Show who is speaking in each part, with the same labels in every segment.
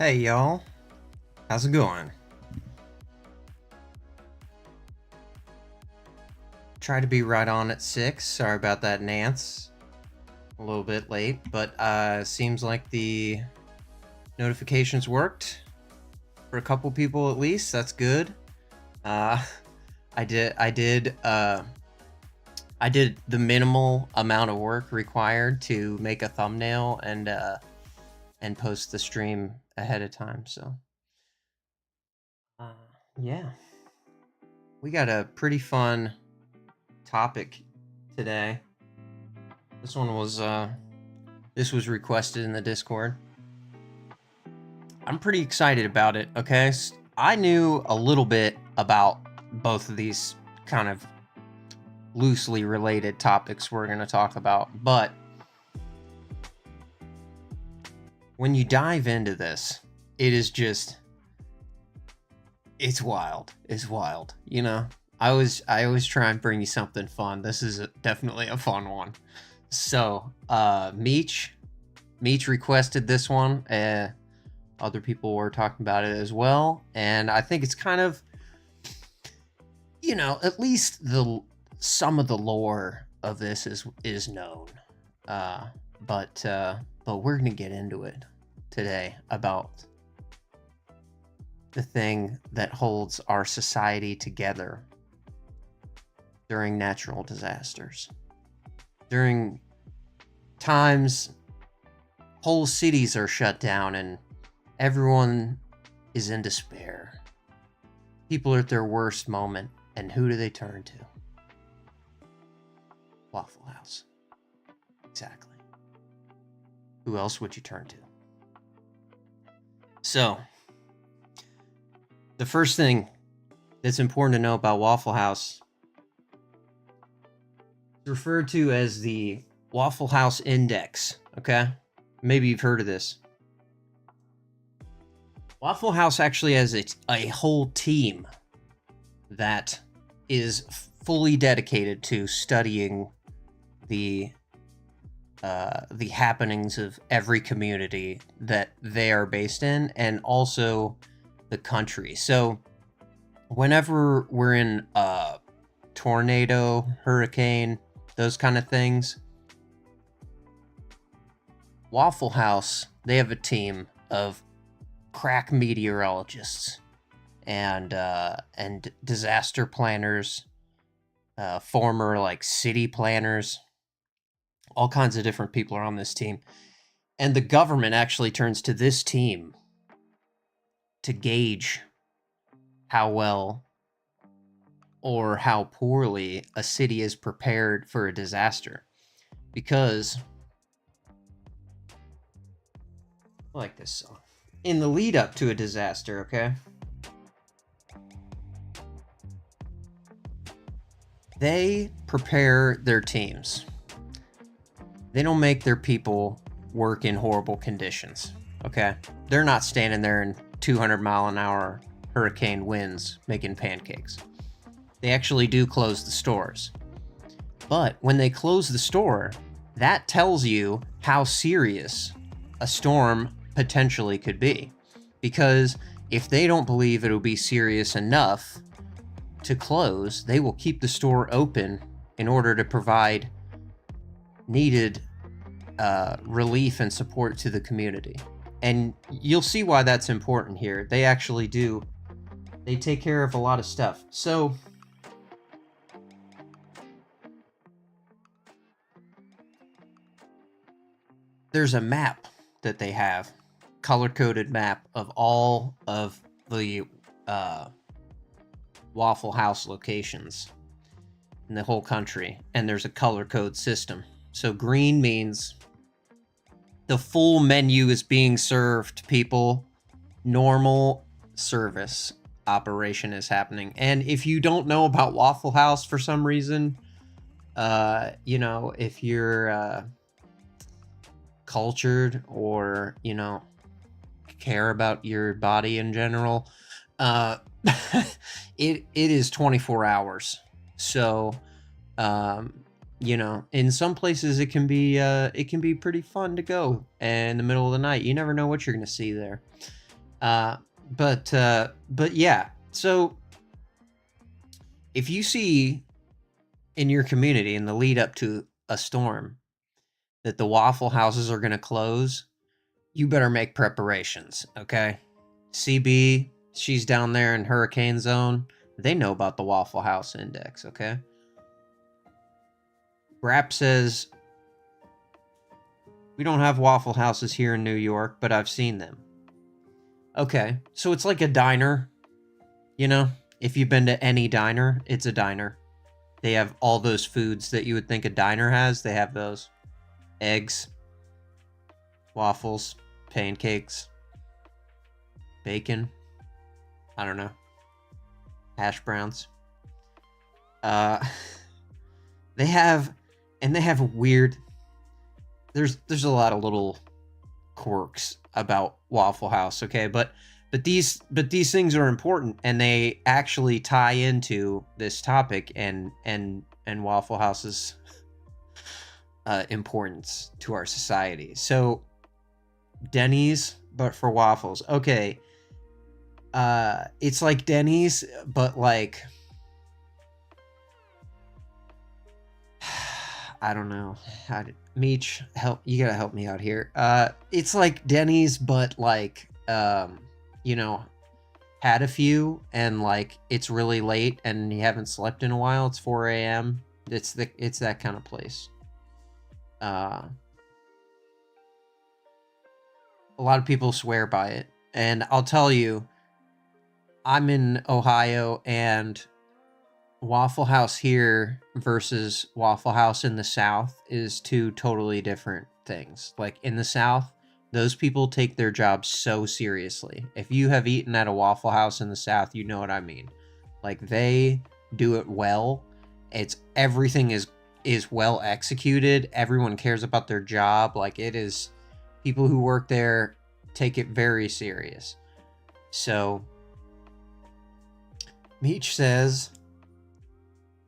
Speaker 1: Hey y'all, how's it going? Try to be right on at 6. Sorry about that, Nance. A little bit late, but seems like the notifications worked for a couple people at least. That's good. I did the minimal amount of work required to make a thumbnail and post the stream ahead of time. So yeah, we got a pretty fun topic today. This one was requested in the Discord. I'm pretty excited about it. Okay, I knew a little bit about both of these kind of loosely related topics we're going to talk about, but when you dive into this, it is just, it's wild. It's wild. You know, I always try and bring you something fun. This is definitely a fun one. So, Meech requested this one. Other people were talking about it as well, and I think it's kind of, you know, at least some of the lore of this is known. But we're gonna get into it today about the thing that holds our society together during natural disasters. During times whole cities are shut down and everyone is in despair. People are at their worst moment, and who do they turn to? Waffle House. Exactly. Who else would you turn to? So, the first thing that's important to know about Waffle House is referred to as the Waffle House Index, okay? Maybe you've heard of this. Waffle House actually has a whole team that is fully dedicated to studying the happenings of every community that they are based in, and also the country. So whenever we're in a tornado, hurricane, those kind of things, Waffle House, they have a team of crack meteorologists and disaster planners, former like city planners, all kinds of different people are on this team. And the government actually turns to this team to gauge how well or how poorly a city is prepared for a disaster. Because, I like this song, in the lead up to a disaster, okay, they prepare their teams. They don't make their people work in horrible conditions, okay? They're not standing there in 200-mile-an-hour hurricane winds making pancakes. They actually do close the stores. But when they close the store, that tells you how serious a storm potentially could be. Because if they don't believe it'll be serious enough to close, they will keep the store open in order to provide needed relief and support to the community. And you'll see why that's important here. They actually do. They take care of a lot of stuff. So there's a map that they have, color-coded map of all of the Waffle House locations in the whole country, and there's a color code system. So green means the full menu is being served, people. Normal service operation is happening. And if you don't know about Waffle House for some reason, you know, if you're cultured or, you know, care about your body in general, it is 24 hours. So, you know, in some places it can be pretty fun to go in the middle of the night. You never know what you're going to see there. But yeah. So if you see in your community in the lead up to a storm that the Waffle Houses are going to close, you better make preparations, okay? CB, she's down there in hurricane zone. They know about the Waffle House index, okay? Brap says, we don't have Waffle Houses here in New York, but I've seen them. Okay, so it's like a diner, you know? If you've been to any diner, it's a diner. They have all those foods that you would think a diner has. They have those. Eggs, waffles, pancakes, bacon. I don't know. Hash browns. They have weird. There's a lot of little quirks about Waffle House, okay? But these things are important, and they actually tie into this topic and Waffle House's importance to our society. So Denny's, but for waffles. Okay. It's like Denny's, but like, I don't know. Meech, you gotta help me out here. It's like Denny's, but like, you know, had a few and like it's really late and you haven't slept in a while. It's 4 a.m. It's that kind of place. A lot of people swear by it, and I'll tell you, I'm in Ohio, and Waffle House here versus Waffle House in the South is two totally different things. Like in the South, those people take their job so seriously. If you have eaten at a Waffle House in the South, you know what I mean. Like they do it well. Everything is well executed. Everyone cares about their job. Like it is, people who work there take it very serious. So Meech says,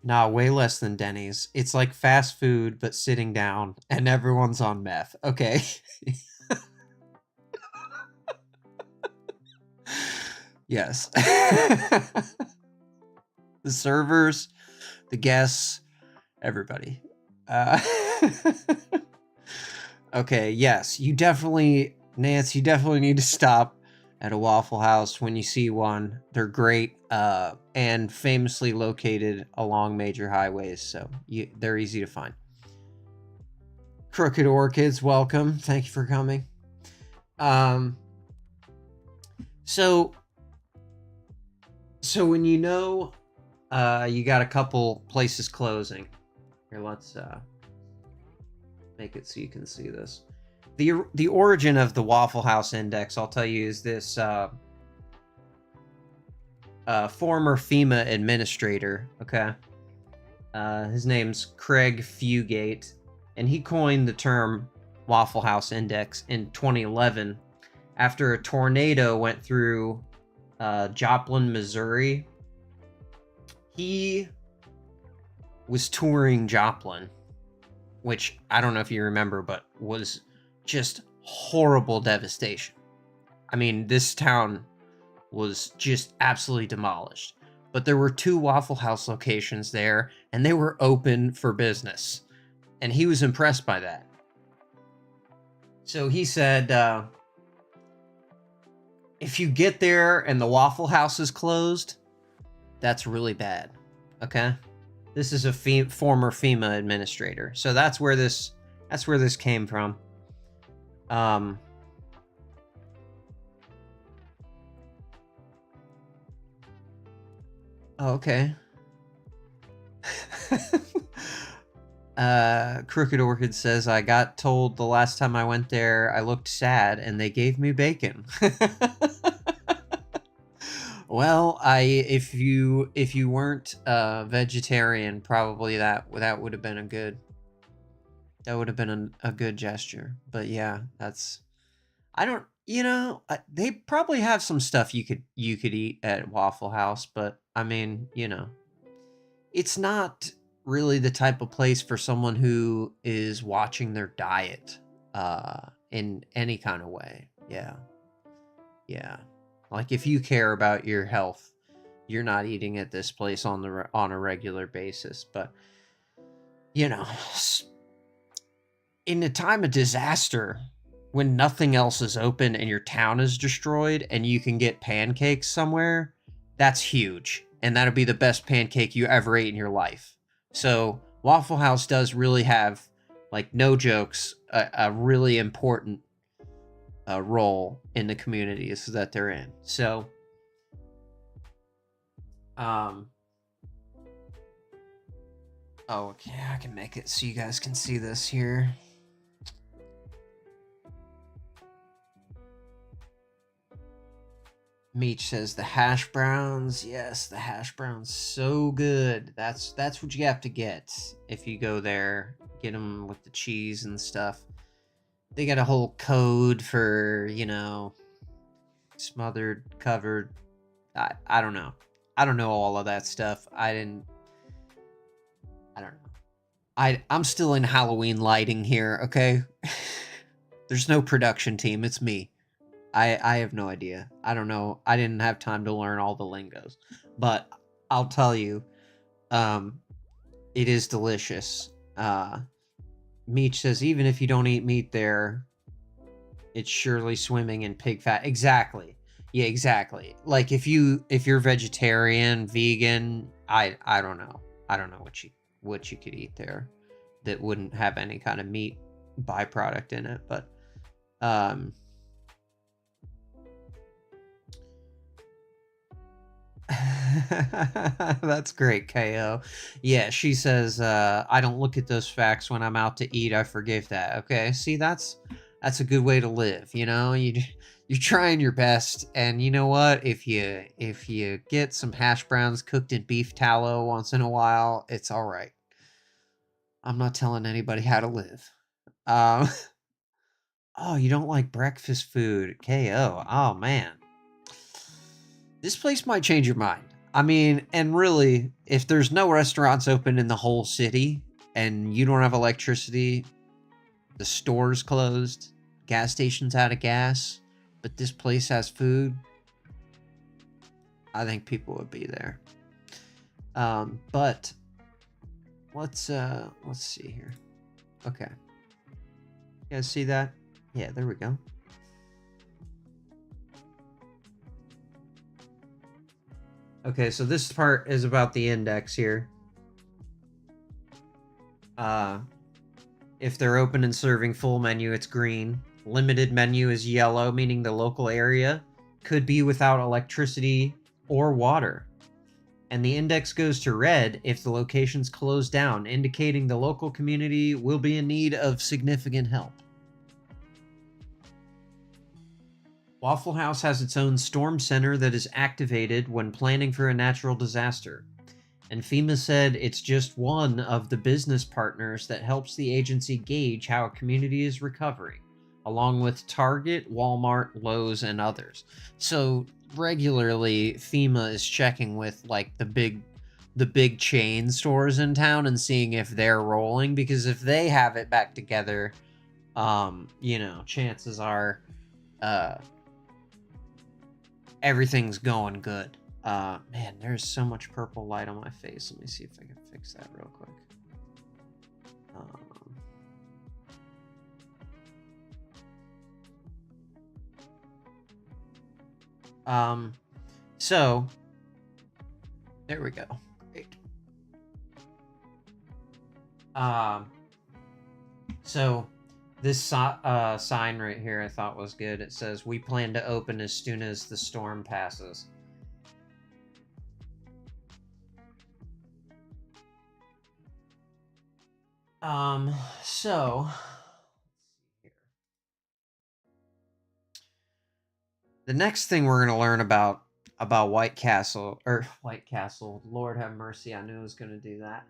Speaker 1: nah, way less than Denny's. It's like fast food, but sitting down, and everyone's on meth. Okay. Yes. The servers, the guests, everybody. Okay, yes, Nance, you definitely need to stop at a Waffle House when you see one. They're great, and famously located along major highways, so they're easy to find. Crooked Orchids, welcome. Thank you for coming. So when you know you got a couple places closing, here, let's make it so you can see this. The origin of the Waffle House Index, I'll tell you, is this former FEMA administrator, okay? His name's Craig Fugate, and he coined the term Waffle House Index in 2011 after a tornado went through Joplin, Missouri. He was touring Joplin, which I don't know if you remember, but was just horrible devastation. I mean, this town was just absolutely demolished. But there were 2 Waffle House locations there, and they were open for business. And he was impressed by that. So he said, if you get there and the Waffle House is closed, that's really bad. Okay? This is a former FEMA administrator. So that's where this came from. Oh, okay. Crooked Orchid says, I got told the last time I went there I looked sad and they gave me bacon. Well, if you weren't vegetarian, probably that would have been a good gesture. But yeah, they probably have some stuff you could eat at Waffle House, but I mean, it's not really the type of place for someone who is watching their diet in any kind of way. Yeah. Like, if you care about your health, you're not eating at this place on a regular basis. But, you know, in a time of disaster, when nothing else is open and your town is destroyed and you can get pancakes somewhere, that's huge. And that'll be the best pancake you ever ate in your life. So Waffle House does really have, like, no jokes, a really important role in the communities that they're in. So, oh, okay, I can make it so you guys can see this here. Meech says the hash browns. Yes, the hash browns, so good. That's what you have to get if you go there. Get them with the cheese and stuff. They got a whole code for, you know, smothered, covered. I don't know. I don't know all of that stuff. I don't know. I'm still in Halloween lighting here, okay? There's no production team. It's me. I have no idea. I don't know. I didn't have time to learn all the lingos. But I'll tell you, it is delicious. Meech says, even if you don't eat meat there, it's surely swimming in pig fat. Exactly. Yeah, exactly. Like, if you're vegetarian, vegan, I don't know. I don't know what you could eat there that wouldn't have any kind of meat byproduct in it. But that's great, KO. Yeah, she says, I don't look at those facts when I'm out to eat. I forgive that. Okay, see, that's a good way to live. You know, you're trying your best, and you know what? If you get some hash browns cooked in beef tallow once in a while, it's all right. I'm not telling anybody how to live. Um, oh, you don't like breakfast food, KO? Oh man, this place might change your mind. I mean, and really, if there's no restaurants open in the whole city and you don't have electricity, the store's closed, gas station's out of gas, but this place has food, I think people would be there. But let's see here. Okay. You guys see that? Yeah, there we go. Okay, so this part is about the index here. If they're open and serving full menu, it's green. Limited menu is yellow, meaning the local area could be without electricity or water. And the index goes to red if the location's closed down, indicating the local community will be in need of significant help. Waffle House has its own storm center that is activated when planning for a natural disaster. And FEMA said it's just one of the business partners that helps the agency gauge how a community is recovering, along with Target, Walmart, Lowe's, and others. So regularly, FEMA is checking with, like, the big chain stores in town and seeing if they're rolling, because if they have it back together, you know, chances are everything's going good. Man, there's so much purple light on my face. Let me see if I can fix that real quick. So there we go. Great. So this sign right here I thought was good. It says, "We plan to open as soon as the storm passes." So the next thing we're going to learn about White Castle, Lord have mercy, I knew I was going to do that.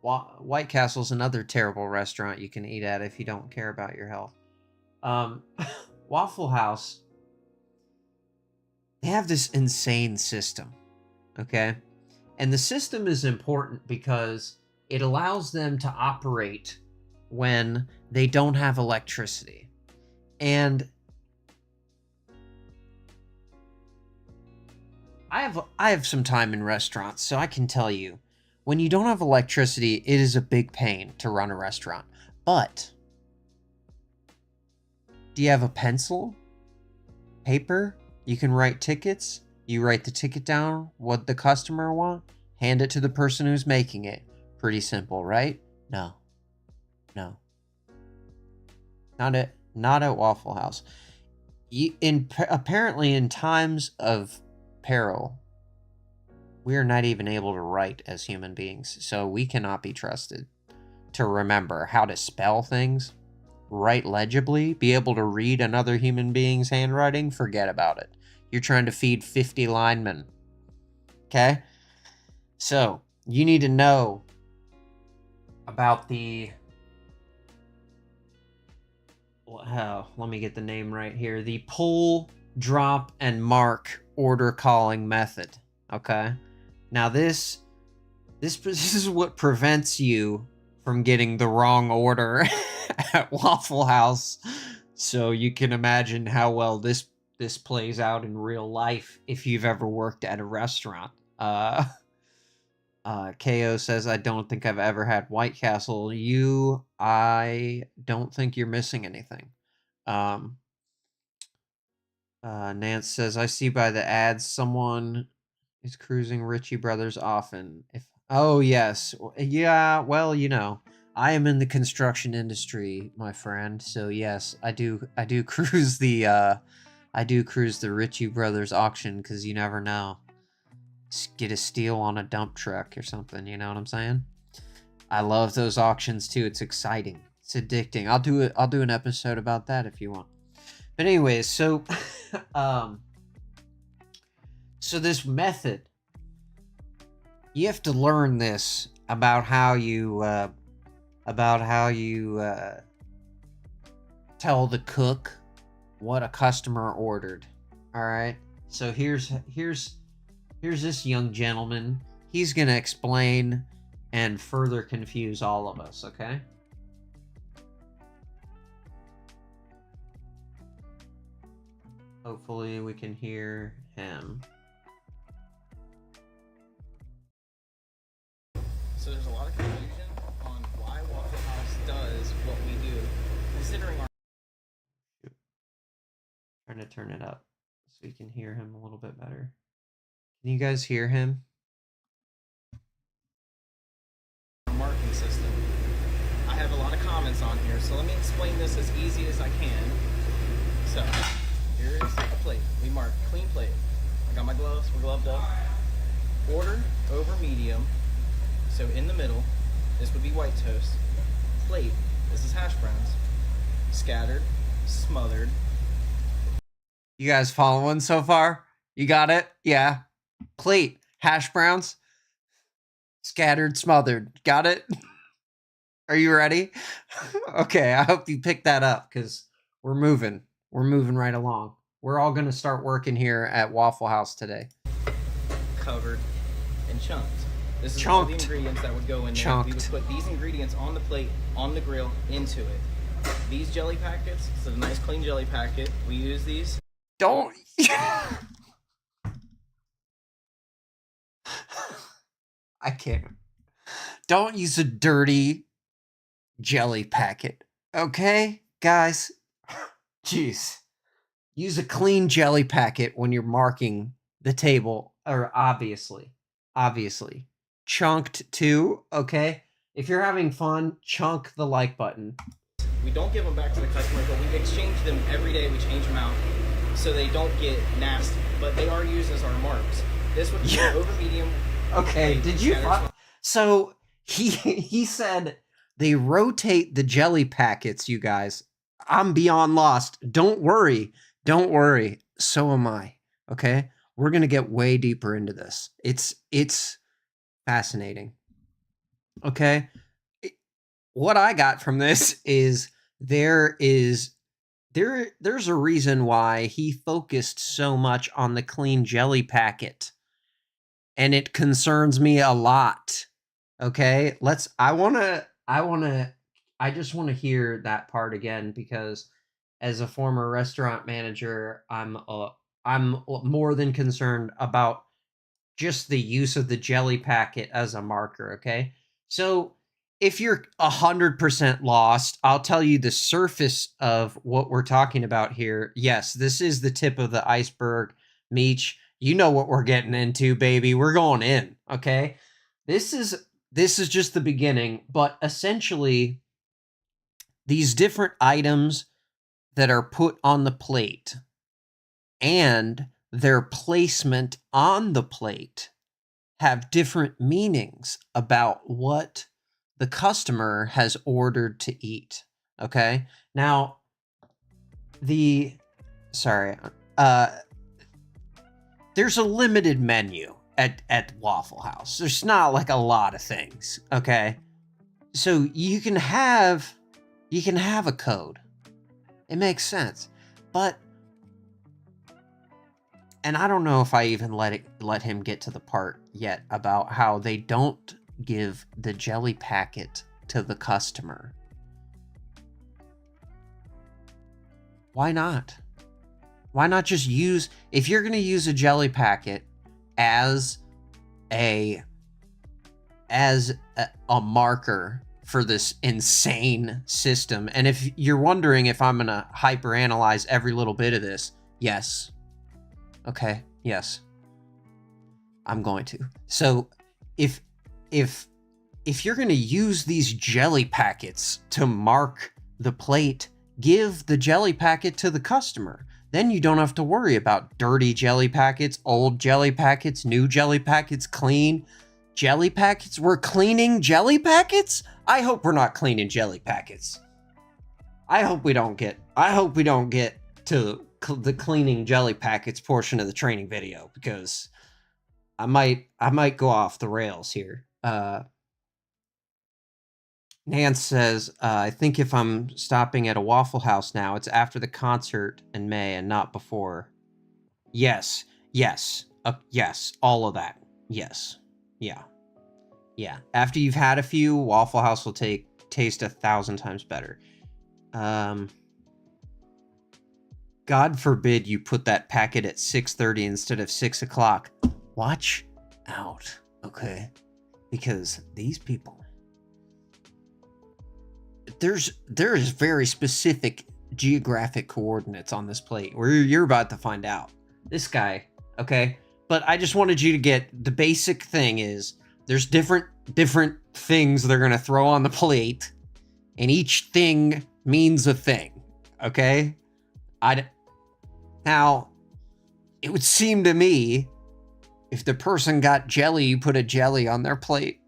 Speaker 1: White Castle's another terrible restaurant you can eat at if you don't care about your health. Waffle House, they have this insane system, okay? And the system is important because it allows them to operate when they don't have electricity. And I have some time in restaurants, so I can tell you, when you don't have electricity, it is a big pain to run a restaurant. But do you have a pencil? Paper? You can write tickets. You write the ticket down, what the customer want, hand it to the person who's making it. Pretty simple, right? No. No. Not at Waffle House. Apparently in times of peril, we are not even able to write as human beings, so we cannot be trusted to remember how to spell things, write legibly, be able to read another human being's handwriting. Forget about it. You're trying to feed 50 linemen. Okay? So, you need to know about the... let me get the name right here. The pull, drop, and mark order calling method. Okay? Now this is what prevents you from getting the wrong order at Waffle House. So you can imagine how well this plays out in real life if you've ever worked at a restaurant. KO says, I don't think I've ever had White Castle. I don't think you're missing anything. Nance says, I see by the ads someone is cruising Ritchie Brothers often. Oh yes. Yeah, well, I am in the construction industry, my friend. So yes, I do cruise the Ritchie Brothers auction, cuz you never know. Just get a steal on a dump truck or something, you know what I'm saying? I love those auctions too. It's exciting. It's addicting. I'll do an episode about that if you want. But anyways, so so this method, you have to learn this about how you tell the cook what a customer ordered. All right. So here's this young gentleman. He's gonna explain and further confuse all of us. Okay. Hopefully we can hear him.
Speaker 2: So there's a lot of confusion on why Waffle House does what we do, considering our...
Speaker 1: Trying to turn it up so you can hear him a little bit better. Can you guys hear him?
Speaker 2: marking system. I have a lot of comments on here, so let me explain this as easy as I can. So, here is a plate. We mark clean plate. I got my gloves, we're gloved up. Order over medium. So in the middle, this would be white toast. Plate, this is hash browns. Scattered, smothered.
Speaker 1: You guys following so far? You got it? Yeah. Plate, hash browns, scattered, smothered. Got it? Are you ready? Okay, I hope you picked that up because we're moving. We're moving right along. We're all going to start working here at Waffle House today.
Speaker 2: Covered and chunked. This is all the ingredients that would go in there. We would put these ingredients on the plate, on the grill, into it. These jelly packets, it's a nice clean jelly packet. We use these.
Speaker 1: Don't... I can't. Don't use a dirty jelly packet. Okay, guys? Jeez. Use a clean jelly packet when you're marking the table. Or obviously. Chunked too, okay? If you're having fun, chunk the like button.
Speaker 2: We don't give them back to the customer, but we exchange them every day. We change them out so they don't get nasty. But they are used as our marks. This would be over medium.
Speaker 1: Okay, did you... So, he said they rotate the jelly packets, you guys. I'm beyond lost. Don't worry. Don't worry. So am I. Okay? We're going to get way deeper into this. It's fascinating. Okay? What I got from this is there's a reason why he focused so much on the clean jelly packet. And it concerns me a lot. Okay? I just want to hear that part again because as a former restaurant manager, I'm more than concerned about just the use of the jelly packet as a marker, okay? So if you're 100% lost, I'll tell you the surface of what we're talking about here. Yes, this is the tip of the iceberg. Meech, you know what we're getting into, baby. We're going in, okay? This is just the beginning, but essentially these different items that are put on the plate and their placement on the plate have different meanings about what the customer has ordered to eat. Okay? Now, there's a limited menu at Waffle House. There's not like a lot of things, okay? So you can have a code. It makes sense. But and I don't know if I even let him get to the part yet about how they don't give the jelly packet to the customer. Why not? Why not just use, if you're going to use a jelly packet as a marker for this insane system, and if you're wondering if I'm going to hyperanalyze every little bit of this, yes. Okay, yes. I'm going to. So, if you're going to use these jelly packets to mark the plate, give the jelly packet to the customer. Then you don't have to worry about dirty jelly packets, old jelly packets, new jelly packets, clean jelly packets. We're cleaning jelly packets? I hope we're not cleaning jelly packets. I hope we don't get to the cleaning jelly packets portion of the training video, because I might go off the rails here. Nance says, I think if I'm stopping at a Waffle House now, it's after the concert in May and not before. Yes, all of that. Yes, yeah. After you've had a few, Waffle House will taste 1,000 times better. God forbid you put that packet at 6:30 instead of 6 o'clock. Watch out, okay? Because these people... There is very specific geographic coordinates on this plate where you're about to find out. This guy, okay? But I just wanted you to get the basic thing is there's different things they're going to throw on the plate, and each thing means a thing, okay? Now, it would seem to me if the person got jelly, you put a jelly on their plate.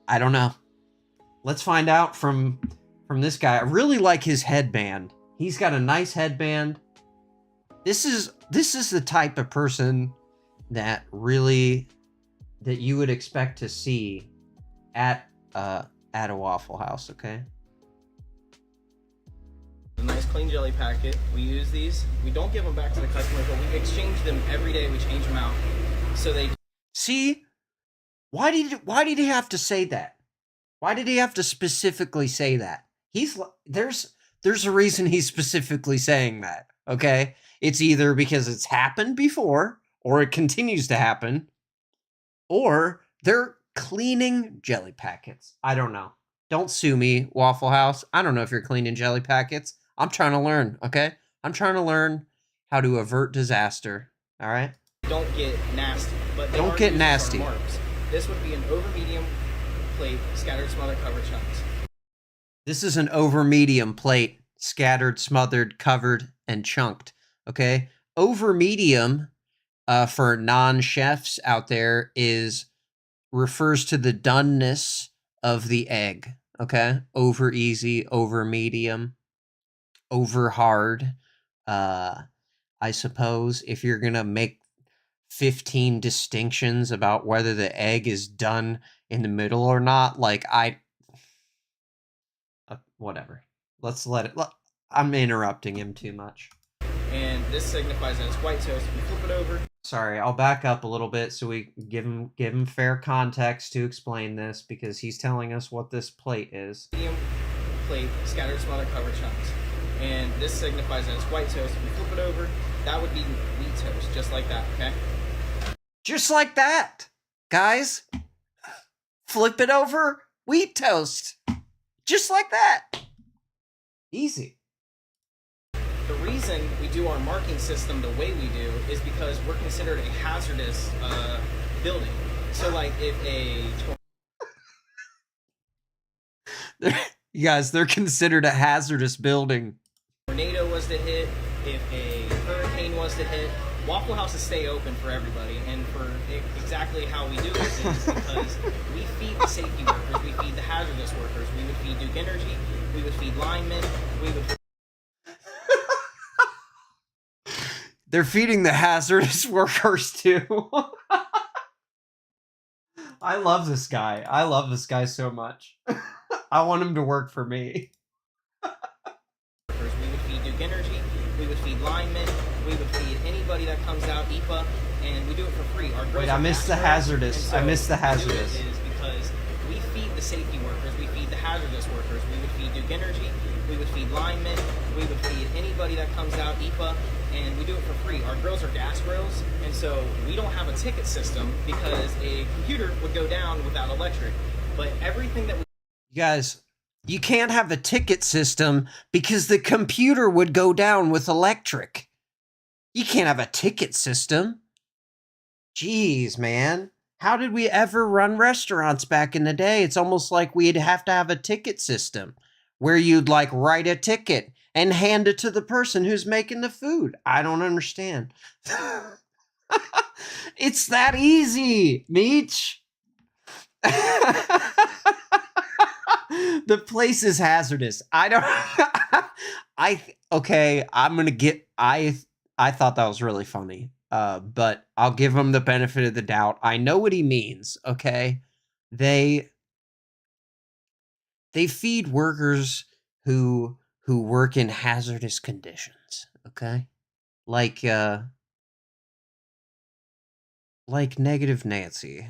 Speaker 1: I don't know. Let's find out from this guy. I really like his headband. He's got a nice headband. This is the type of person that you would expect to see at a Waffle House, okay?
Speaker 2: A nice clean jelly packet. We use these. We don't give them back to the customer, but we exchange them every day. We change them out. So they...
Speaker 1: See? Why did he have to say that? Why did he have to specifically say that? There's a reason he's specifically saying that, okay? It's either because it's happened before, or it continues to happen, or they're cleaning jelly packets. I don't know. Don't sue me, Waffle House. I don't know if you're cleaning jelly packets. I'm trying to learn, okay? I'm trying to learn how to avert disaster, all right?
Speaker 2: Don't get nasty. But
Speaker 1: don't get nasty.
Speaker 2: Marks. This would be an over-medium plate, scattered, smothered, covered chunks.
Speaker 1: This is an over-medium plate, scattered, smothered, covered, and chunked, okay? Over-medium, for non-chefs out there, refers to the doneness of the egg, okay? Over-easy, over-medium, over-hard. I suppose if you're going to make 15 distinctions about whether the egg is done in the middle or not, like whatever. Let's let it... I'm interrupting him too much.
Speaker 2: And this signifies that it's white toast. We flip it over.
Speaker 1: Sorry, I'll back up a little bit so we give him fair context to explain this, because he's telling us what this plate is.
Speaker 2: Medium plate, scattered, smothered, covered chunks. And this signifies that it's white toast. We flip it over. that would be wheat toast, just like that, okay?
Speaker 1: Just like that, guys. Flip it over, wheat toast. Just like that. Easy.
Speaker 2: The reason we do our marking system the way we do is because we're considered a hazardous building. So like if
Speaker 1: you guys, they're considered a hazardous building.
Speaker 2: Tornado was to hit, if a hurricane was to hit, Waffle Houses stay open for everybody, and for exactly how we do it is because we feed the safety workers, we feed the hazardous workers, we would feed Duke Energy, we would feed linemen, we would...
Speaker 1: They're feeding the hazardous workers too. I love this guy. I love this guy so much. I want him to work for me.
Speaker 2: We would feed Duke Energy, we would feed linemen, we would feed anybody that comes out, EPA, and we do it for free.
Speaker 1: Wait, I missed the hazardous.
Speaker 2: So
Speaker 1: I missed the hazardous.
Speaker 2: Is because we feed the safety workers, we feed the hazardous workers, we would feed Duke Energy, we would feed linemen, we would feed anybody that comes out, EPA, and we do it for free. Our grills are gas grills, and so we don't have a ticket system because a computer would go down without electric. But everything that we...
Speaker 1: You guys, you can't have a ticket system because the computer would go down with electric. You can't have a ticket system. Jeez, man. How did we ever run restaurants back in the day? It's almost like we'd have to have a ticket system where you'd like write a ticket and hand it to the person who's making the food. I don't understand. It's that easy, Meech. The place is hazardous. I don't... okay, I'm gonna get... I thought that was really funny. But I'll give him the benefit of the doubt. I know what he means, okay? They feed workers who work in hazardous conditions, okay? Like Negative Nancy,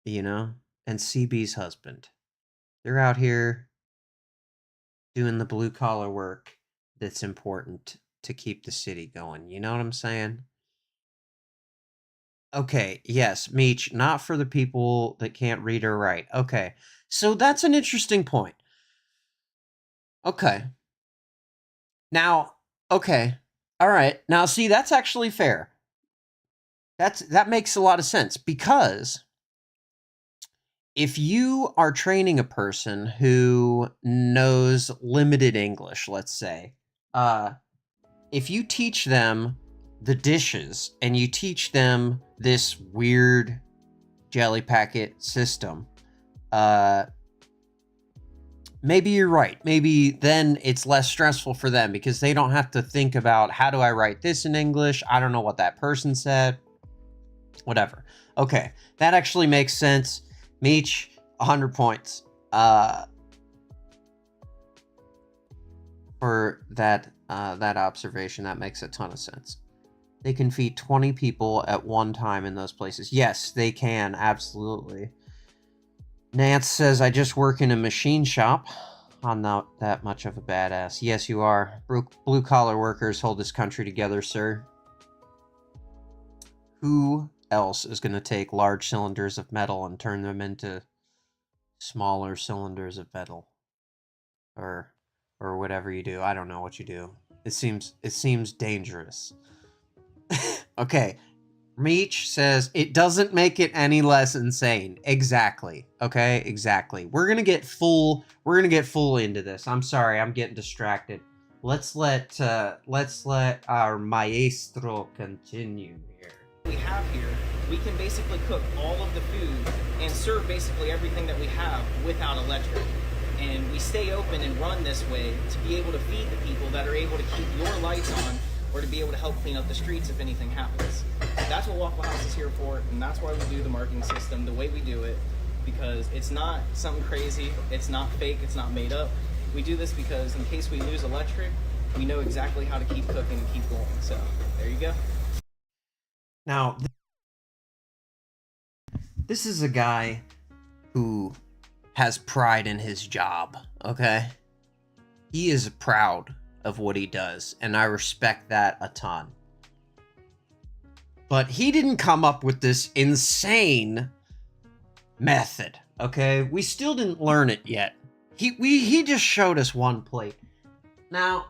Speaker 1: you know, and CB's husband. They're out here doing the blue collar work that's important to keep the city going. You know what I'm saying? Okay, yes, Meech, not for the people that can't read or write. Okay, so that's an interesting point. Okay. Now, okay. All right. Now, see, that's actually fair. That makes a lot of sense because if you are training a person who knows limited English, let's say, if you teach them the dishes and you teach them this weird jelly packet system, maybe you're right. Maybe then it's less stressful for them because they don't have to think about how do I write this in English? I don't know what that person said. Whatever. Okay, that actually makes sense. Meech, 100 points. For that observation, that makes a ton of sense. They can feed 20 people at one time in those places. Yes, they can, absolutely. Nance says, I just work in a machine shop. I'm not that much of a badass. Yes, you are. Blue-collar workers hold this country together, sir. Who else is going to take large cylinders of metal and turn them into smaller cylinders of metal? Or whatever you do. I don't know what you do. It seems dangerous. Okay. Meech says, it doesn't make it any less insane. Exactly. Okay, exactly. We're gonna get full into this. I'm sorry, I'm getting distracted. Let's let our maestro continue here.
Speaker 2: We have here, we can basically cook all of the food and serve basically everything that we have without electric. And we stay open and run this way to be able to feed the people that are able to keep your lights on or to be able to help clean up the streets if anything happens. That's what Waffle House is here for, and that's why we do the marking system the way we do it, because it's not something crazy, it's not fake, it's not made up. We do this because in case we lose electric, we know exactly how to keep cooking and keep going. So, there you go.
Speaker 1: Now, this is a guy who has pride in his job, okay? He is proud of what he does, and I respect that a ton. But he didn't come up with this insane method, okay? We still didn't learn it yet. He just showed us one plate. Now,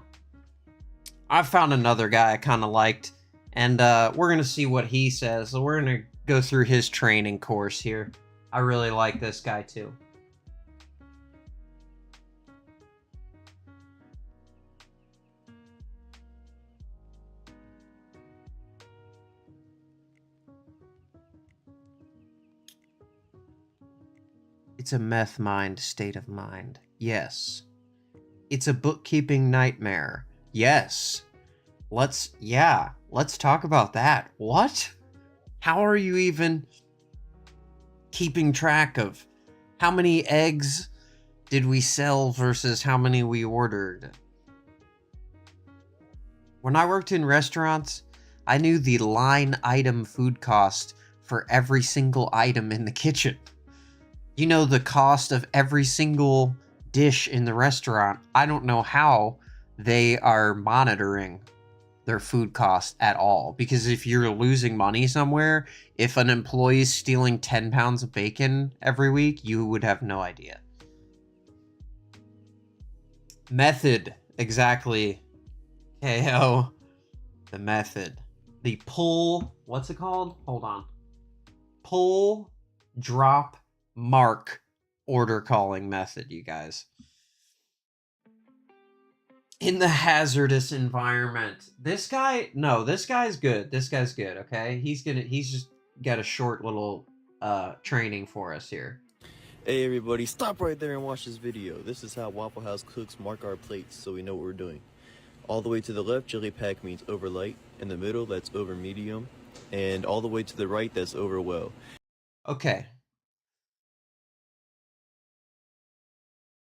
Speaker 1: I found another guy I kind of liked, and we're going to see what he says. So we're going to go through his training course here. I really like this guy too. It's a meth mind state of mind. Yes. It's a bookkeeping nightmare. Yes. Let's talk about that. What? How are you even keeping track of how many eggs did we sell versus how many we ordered? When I worked in restaurants, I knew the line item food cost for every single item in the kitchen. You know, the cost of every single dish in the restaurant. I don't know how they are monitoring their food cost at all. Because if you're losing money somewhere, if an employee's stealing 10 pounds of bacon every week, you would have no idea. Method, exactly. KO. The method. The pull, what's it called? Hold on. Pull, drop, mark order calling method, you guys. In the hazardous environment. This guy's good. This guy's good, okay? He's just got a short little training for us here.
Speaker 3: Hey everybody, stop right there and watch this video. This is how Waffle House cooks mark our plates so we know what we're doing. All the way to the left, jelly pack means over light. In the middle, that's over medium. And all the way to the right, that's over well.
Speaker 1: Okay.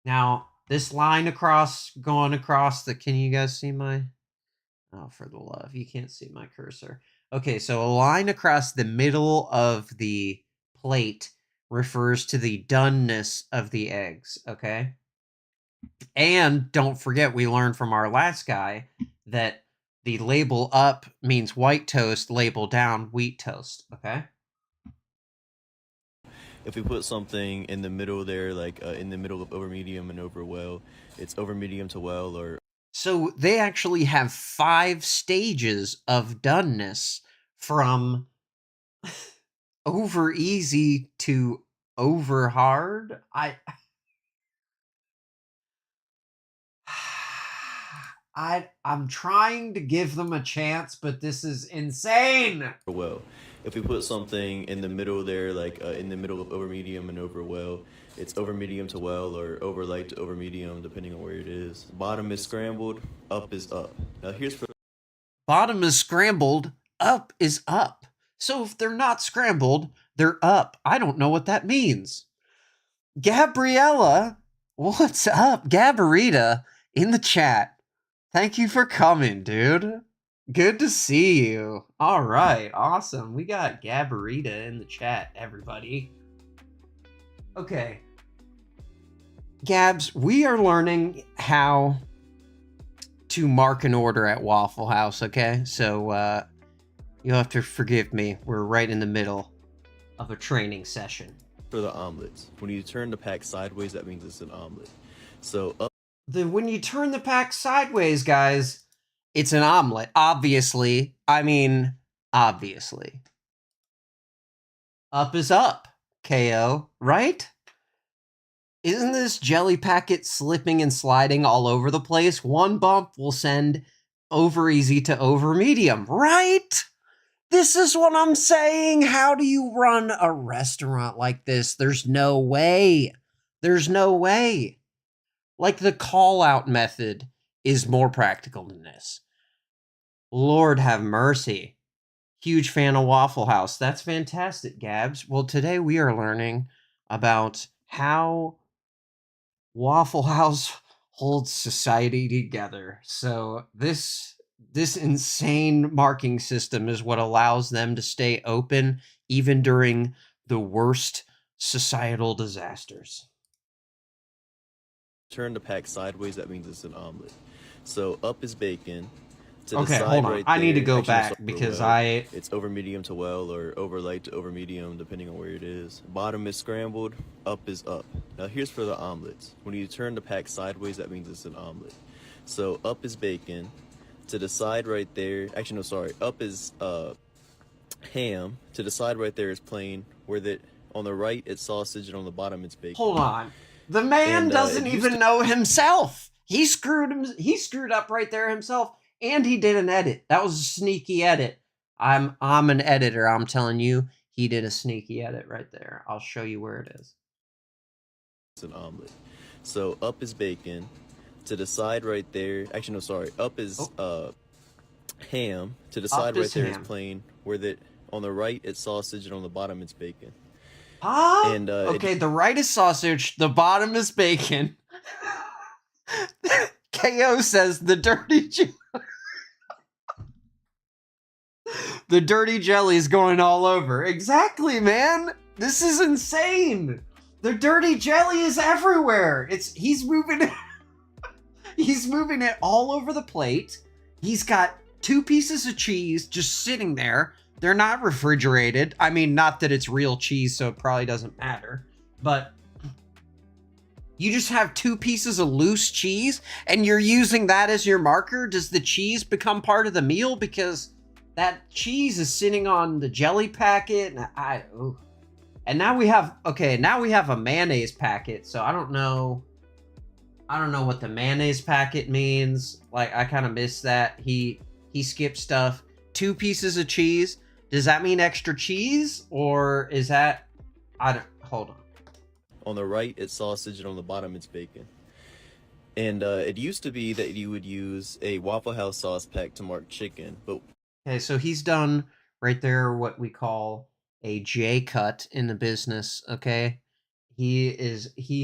Speaker 1: Now, this line going across the, can you guys see my, oh, for the love, you can't see my cursor. Okay, so a line across the middle of the plate refers to the doneness of the eggs, okay? And don't forget, we learned from our last guy that the label up means white toast, label down, wheat toast, okay?
Speaker 3: If we put something in the middle there, like in the middle of over medium and over well, it's over medium to well, or...
Speaker 1: So they actually have 5 stages of doneness, from over easy to over hard. I'm trying to give them a chance, but this is insane.
Speaker 3: well. If we put something in the middle there, like in the middle of over medium and over well, it's over medium to well, or over light to over medium, depending on where it is. Bottom is scrambled, up is up. Now here's for...
Speaker 1: Bottom is scrambled, up is up. So if they're not scrambled, they're up. I don't know what that means. Gabriella, what's up? Gabarita in the chat. Thank you for coming, dude. Good to see you. All right, awesome. We got Gabarita in the chat, everybody. Okay. Gabs, we are learning how to mark an order at Waffle House, okay? So, you'll have to forgive me. We're right in the middle of a training session.
Speaker 3: For the omelets. When you turn the pack sideways, that means it's an omelet. So up...
Speaker 1: When you turn the pack sideways, guys, it's an omelet. Obviously. I mean, obviously. Up is up, KO, right? Isn't this jelly packet slipping and sliding all over the place? One bump will send over easy to over medium, right? This is what I'm saying. How do you run a restaurant like this? There's no way. There's no way. Like, the call-out method is more practical than this. Lord have mercy. Huge fan of Waffle House. That's fantastic, Gabs. Well, today we are learning about how Waffle House holds society together. So this insane marking system is what allows them to stay open even during the worst societal disasters.
Speaker 3: Turn the pack sideways, that means it's an omelet. So up is bacon, To
Speaker 1: Okay,
Speaker 3: decide
Speaker 1: hold on.
Speaker 3: right
Speaker 1: I need to
Speaker 3: there,
Speaker 1: go
Speaker 3: actually, no,
Speaker 1: back
Speaker 3: sorry,
Speaker 1: because
Speaker 3: well. It's over medium to well, or over light to over medium, depending on where it is. Bottom is scrambled, up is up. Now here's for the omelets. When you turn the pack sideways, that means it's an omelet. So up is bacon. To the side right there, actually no, sorry. Up is ham. To the side right there is plain. On the right it's sausage, and on the bottom it's bacon.
Speaker 1: hold on. The man doesn't even know himself. He screwed up right there himself, and he did an edit. That was a sneaky edit. I'm an editor. I'm telling you, he did a sneaky edit right there. I'll show you where it is.
Speaker 3: It's an omelet. So up is bacon. To the side right there, actually no, sorry. Up is ham. To the side right there is plain. On the right it's sausage, and on the bottom it's bacon.
Speaker 1: And okay, the right is sausage, the bottom is bacon. KO says the dirty jelly is going all over. Exactly, man. This is insane. The dirty jelly is everywhere. He's moving it all over the plate. He's got 2 pieces of cheese just sitting there. They're not refrigerated. I mean, not that it's real cheese, so it probably doesn't matter. But you just have 2 pieces of loose cheese, and you're using that as your marker? Does the cheese become part of the meal? Because that cheese is sitting on the jelly packet. And now we have a mayonnaise packet, so I don't know what the mayonnaise packet means. Like, I kind of missed that. He skipped stuff. 2 pieces of cheese. Does that mean extra cheese, or is that... hold on.
Speaker 3: On the right, it's sausage, and on the bottom, it's bacon. And it used to be that you would use a Waffle House sauce pack to mark chicken, but...
Speaker 1: Okay, so he's done right there what we call a J cut in the business, okay? He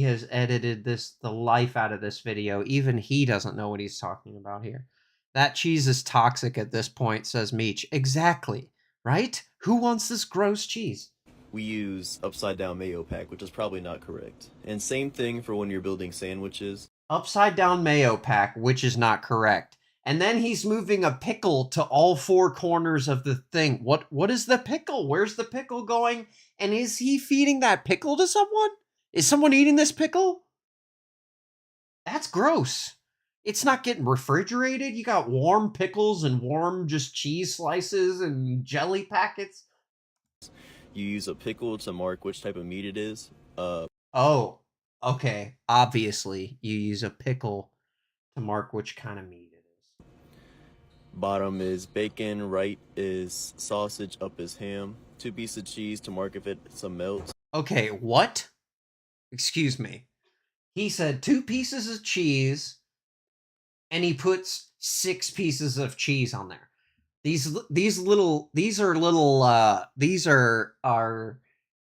Speaker 1: has edited the life out of this video. Even he doesn't know what he's talking about here. That cheese is toxic at this point, says Meech. Exactly. Right? Who wants this gross cheese?
Speaker 3: We use upside down mayo pack, which is probably not correct. And same thing for when you're building sandwiches.
Speaker 1: Upside down mayo pack, which is not correct. And then he's moving a pickle to all 4 corners of the thing. What is the pickle? Where's the pickle going? And is he feeding that pickle to someone? Is someone eating this pickle? That's gross. It's not getting refrigerated. You got warm pickles and warm just cheese slices and jelly packets.
Speaker 3: You use a pickle to mark which type of meat it is.
Speaker 1: Oh, okay. Obviously, you use a pickle to mark which kind of meat it is.
Speaker 3: Bottom is bacon, right is sausage, up is ham. 2 pieces of cheese to mark if it's a melt.
Speaker 1: Okay, what? Excuse me. He said 2 pieces of cheese, and he puts 6 pieces of cheese on there. These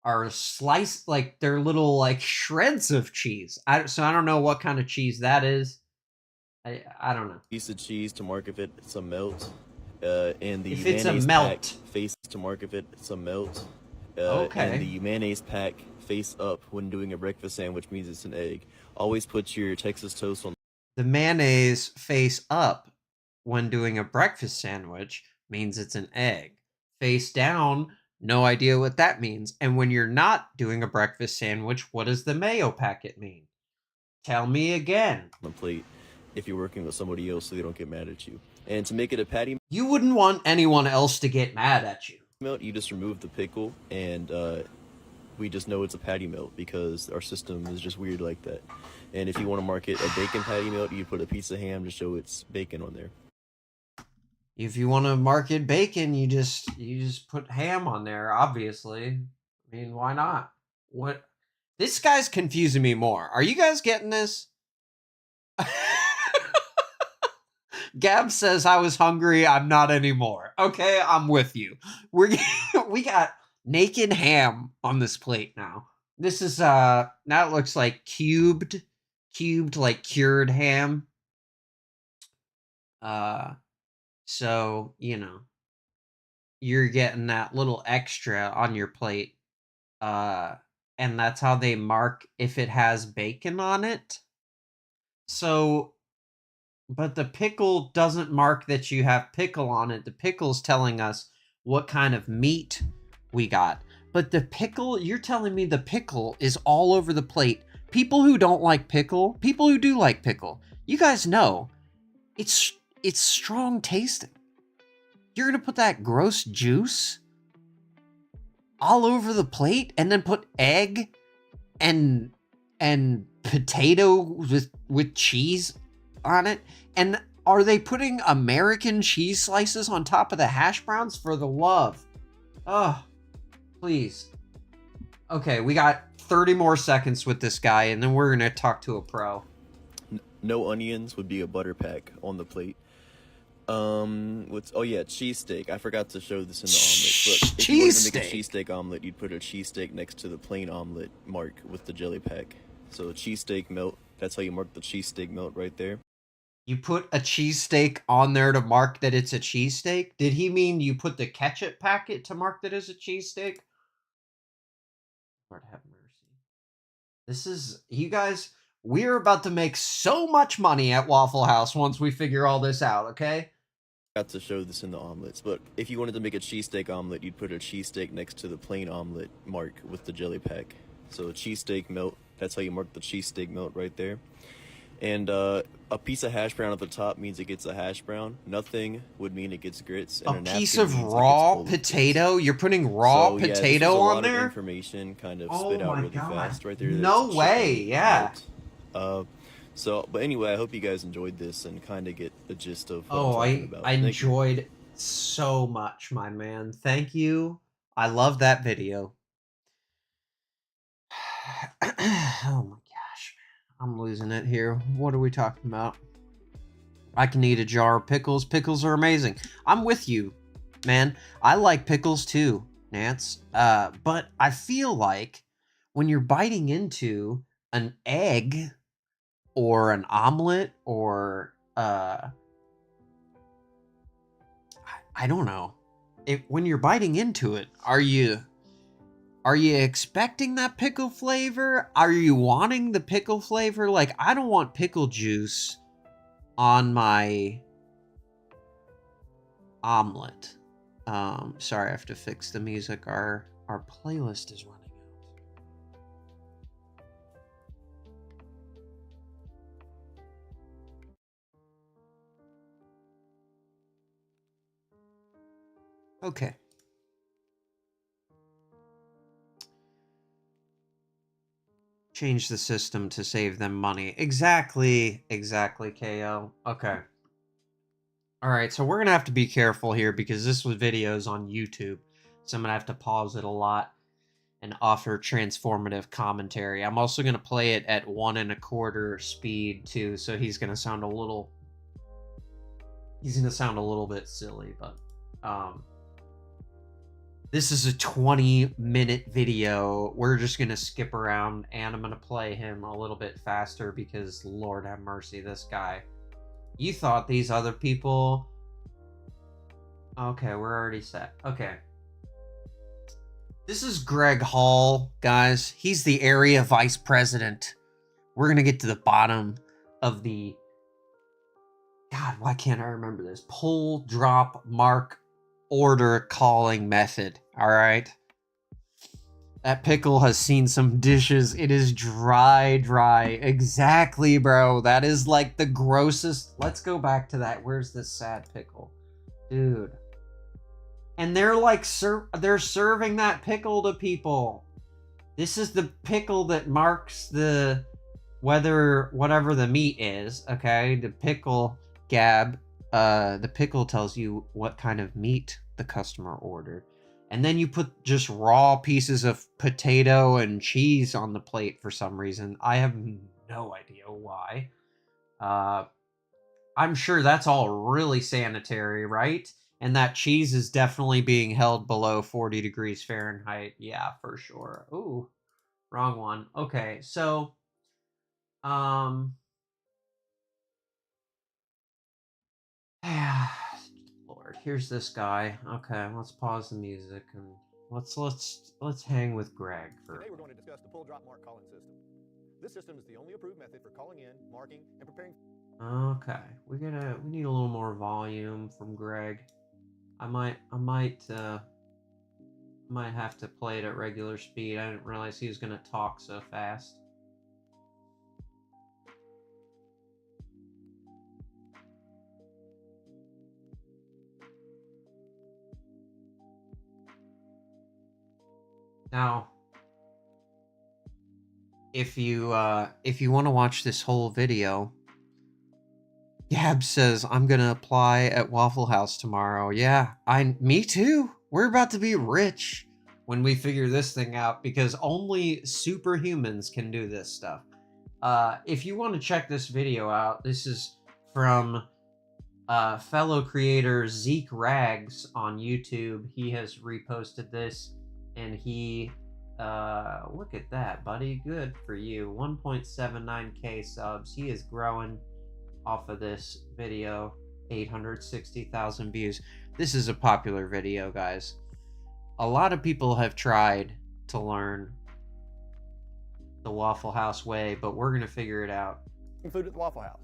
Speaker 1: are sliced, like, they're little, like, shreds of cheese. So I don't know what kind of cheese that is. I don't know.
Speaker 3: Piece of cheese to mark if it's a melt. And the
Speaker 1: if it's
Speaker 3: mayonnaise
Speaker 1: a melt.
Speaker 3: pack face to mark if it's a melt.
Speaker 1: Okay.
Speaker 3: And the mayonnaise pack face up when doing a breakfast sandwich means it's an egg. Always put your Texas toast on.
Speaker 1: The mayonnaise face up when doing a breakfast sandwich means it's an egg. Face down, no idea what that means. And when you're not doing a breakfast sandwich, what does the mayo packet mean? Tell me again.
Speaker 3: The plate if you're working with somebody else so they don't get mad at you. And to make it a patty
Speaker 1: You wouldn't want anyone else to get mad at you.
Speaker 3: melt, you just remove the pickle, and we just know it's a patty melt because our system is just weird like that. And if you want to mark it a bacon patty melt, you put a piece of ham to show it's bacon on there.
Speaker 1: If you want to mark it bacon, you just put ham on there, obviously. I mean, why not? What? This guy's confusing me more. Are you guys getting this? Gab says, I was hungry, I'm not anymore. Okay, I'm with you. We got naked ham on this plate now. This is, now it looks like cubed, like cured ham. So, you know, you're getting that little extra on your plate. And that's how they mark if it has bacon on it. So But the pickle doesn't mark that you have pickle on it. The pickle's telling us what kind of meat we got. But the pickle, you're telling me the pickle is all over the plate. People who don't like pickle, people who do like pickle, you guys know it's strong tasting. You're gonna put that gross juice all over the plate and then put egg and potato with cheese on it? And are they putting American cheese slices on top of the hash browns? For the love? Oh, please. Okay, we got 30 more seconds with this guy, and then we're gonna talk to a pro.
Speaker 3: No onions would be a butter pack on the plate. Oh yeah, cheesesteak. I forgot to show this in the omelet. But if you wanted to make a cheesesteak omelet, you'd put a cheesesteak next to the plain omelet mark with the jelly pack. So cheesesteak melt. That's how you mark the cheesesteak melt right there.
Speaker 1: You put a cheesesteak on there to mark that it's a cheesesteak? Did he mean you put the ketchup packet to mark that as a cheesesteak? Lord have mercy. This is, you guys, we're about to make so much money at Waffle House once we figure all this out, okay?
Speaker 3: Got to show this in the omelets, but if you wanted to make a cheesesteak omelet, you'd put a cheesesteak next to the plain omelet mark with the jelly pack. So cheesesteak melt. That's how you mark the cheesesteak melt right there. And a piece of hash brown at the top means it gets a hash brown. Nothing would mean it gets grits. And
Speaker 1: a piece of raw potato? You're putting raw potato on there?
Speaker 3: Information kind of spit out really fast right there.
Speaker 1: No way, yeah.
Speaker 3: But anyway, I hope you guys enjoyed this and kind of get the gist of what I'm talking about.
Speaker 1: I enjoyed so much, my man. Thank you. I love that video. Oh my gosh, man. I'm losing it here. What are we talking about? I can eat a jar of pickles. Pickles are amazing. I'm with you, man. I like pickles too, Nance. But I feel like when you're biting into an egg or an omelet or I don't know. When you're biting into it, are you expecting that pickle flavor? Are you wanting the pickle flavor? Like, I don't want pickle juice on my omelet. Sorry, I have to fix the music. Our playlist is running out. Okay. Change the system to save them money. Exactly, KO. Okay. Alright, so we're gonna have to be careful here because this was videos on YouTube. So I'm gonna have to pause it a lot and offer transformative commentary. I'm also gonna play it at 1 1/4 speed too, so he's gonna sound a little bit silly, but this is a 20-minute video. We're just going to skip around, and I'm going to play him a little bit faster because, Lord have mercy, this guy. You thought these other people... Okay, we're already set. Okay. This is Greg Hall, guys. He's the area vice president. We're going to get to the bottom of the... God, why can't I remember this? Pull, drop, mark, order calling method. All right, that pickle has seen some dishes. It is dry. Exactly, bro. That is like the grossest. Let's go back to that. Where's this sad pickle, dude? And they're like they're serving that pickle to people. This is the pickle that marks the whatever the meat is. Okay, the pickle gab. The pickle tells you what kind of meat the customer ordered. And then you put just raw pieces of potato and cheese on the plate for some reason. I have no idea why. I'm sure that's all really sanitary, right? And that cheese is definitely being held below 40 degrees Fahrenheit. Yeah, for sure. Ooh, wrong one. Okay, so... Lord, here's this guy. Okay, let's pause the music and let's hang with Greg for.
Speaker 4: Today we're going to discuss the pull drop mark calling system. This system is the only approved method for calling in, marking, and preparing.
Speaker 1: Okay, we need a little more volume from Greg. I might have to play it at regular speed. I didn't realize he was gonna talk so fast. Now, if you want to watch this whole video, Gab says I'm gonna apply at Waffle House tomorrow. Yeah, me too. We're about to be rich when we figure this thing out, because only superhumans can do this stuff. If you want to check this video out, this is from fellow creator Zeke Rags on YouTube. He has reposted this, and he look at that, buddy. Good for you. 1.79k subs. He is growing off of this video. 860,000 views. This is a popular video, guys. A lot of people have tried to learn the Waffle House way, but we're gonna figure it out.
Speaker 4: Food at the Waffle House.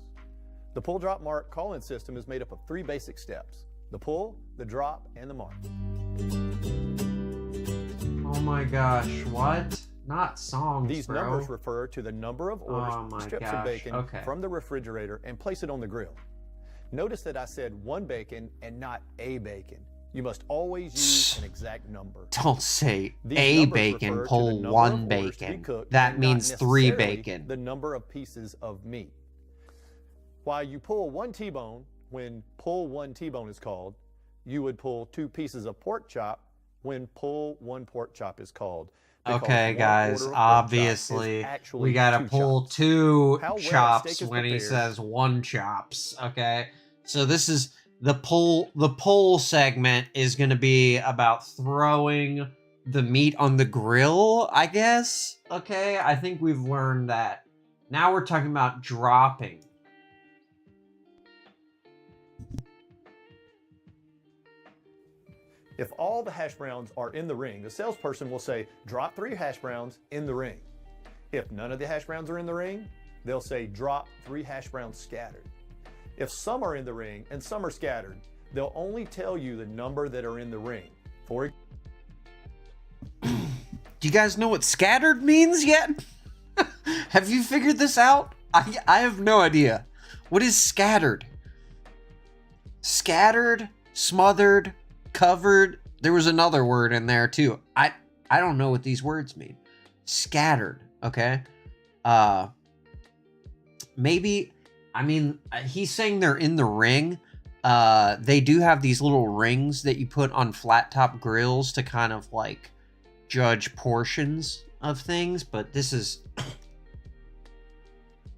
Speaker 4: The pull, drop, mark call-in system is made up of 3 basic steps: the pull, the drop, and the mark.
Speaker 1: Oh my gosh, what? Not songs,
Speaker 4: These
Speaker 1: bro.
Speaker 4: numbers refer to the number of orders,
Speaker 1: Oh my
Speaker 4: strips
Speaker 1: gosh,
Speaker 4: of bacon
Speaker 1: okay.
Speaker 4: from the refrigerator and place it on the grill. Notice that I said 1 bacon and not a bacon. You must always use an exact number.
Speaker 1: Don't say
Speaker 4: These
Speaker 1: a
Speaker 4: numbers
Speaker 1: bacon,
Speaker 4: refer to
Speaker 1: pull
Speaker 4: the number
Speaker 1: 1
Speaker 4: of orders to be
Speaker 1: bacon.
Speaker 4: cooked
Speaker 1: That
Speaker 4: and not
Speaker 1: means 3
Speaker 4: necessarily
Speaker 1: bacon.
Speaker 4: the number of pieces of meat. While you pull 1 T-bone, when pull 1 T-bone is called, you would pull 2 pieces of pork chop when pull 1 pork chop is called.
Speaker 1: Okay,
Speaker 4: one
Speaker 1: guys,
Speaker 4: order of pork chop is
Speaker 1: obviously
Speaker 4: actually
Speaker 1: we gotta
Speaker 4: 2
Speaker 1: pull
Speaker 4: chops.
Speaker 1: 2
Speaker 4: How well a
Speaker 1: chops
Speaker 4: steak is
Speaker 1: when he
Speaker 4: prepared-
Speaker 1: says 1 chops. Okay, so this is the pull segment is gonna be about throwing the meat on the grill, I guess. Okay, I think we've learned that. Now we're talking about dropping.
Speaker 4: If all the hash browns are in the ring, the salesperson will say, drop 3 hash browns in the ring. If none of the hash browns are in the ring, they'll say, drop 3 hash browns scattered. If some are in the ring and some are scattered, they'll only tell you the number that are in the ring. For
Speaker 1: Do you guys know what scattered means yet? Have you figured this out? I have no idea. What is scattered? Scattered, smothered, covered. There was another word in there too. I don't know what these words mean. Scattered, okay? Maybe, I mean, he's saying they're in the ring. They do have these little rings that you put on flat top grills to kind of like judge portions of things, but this is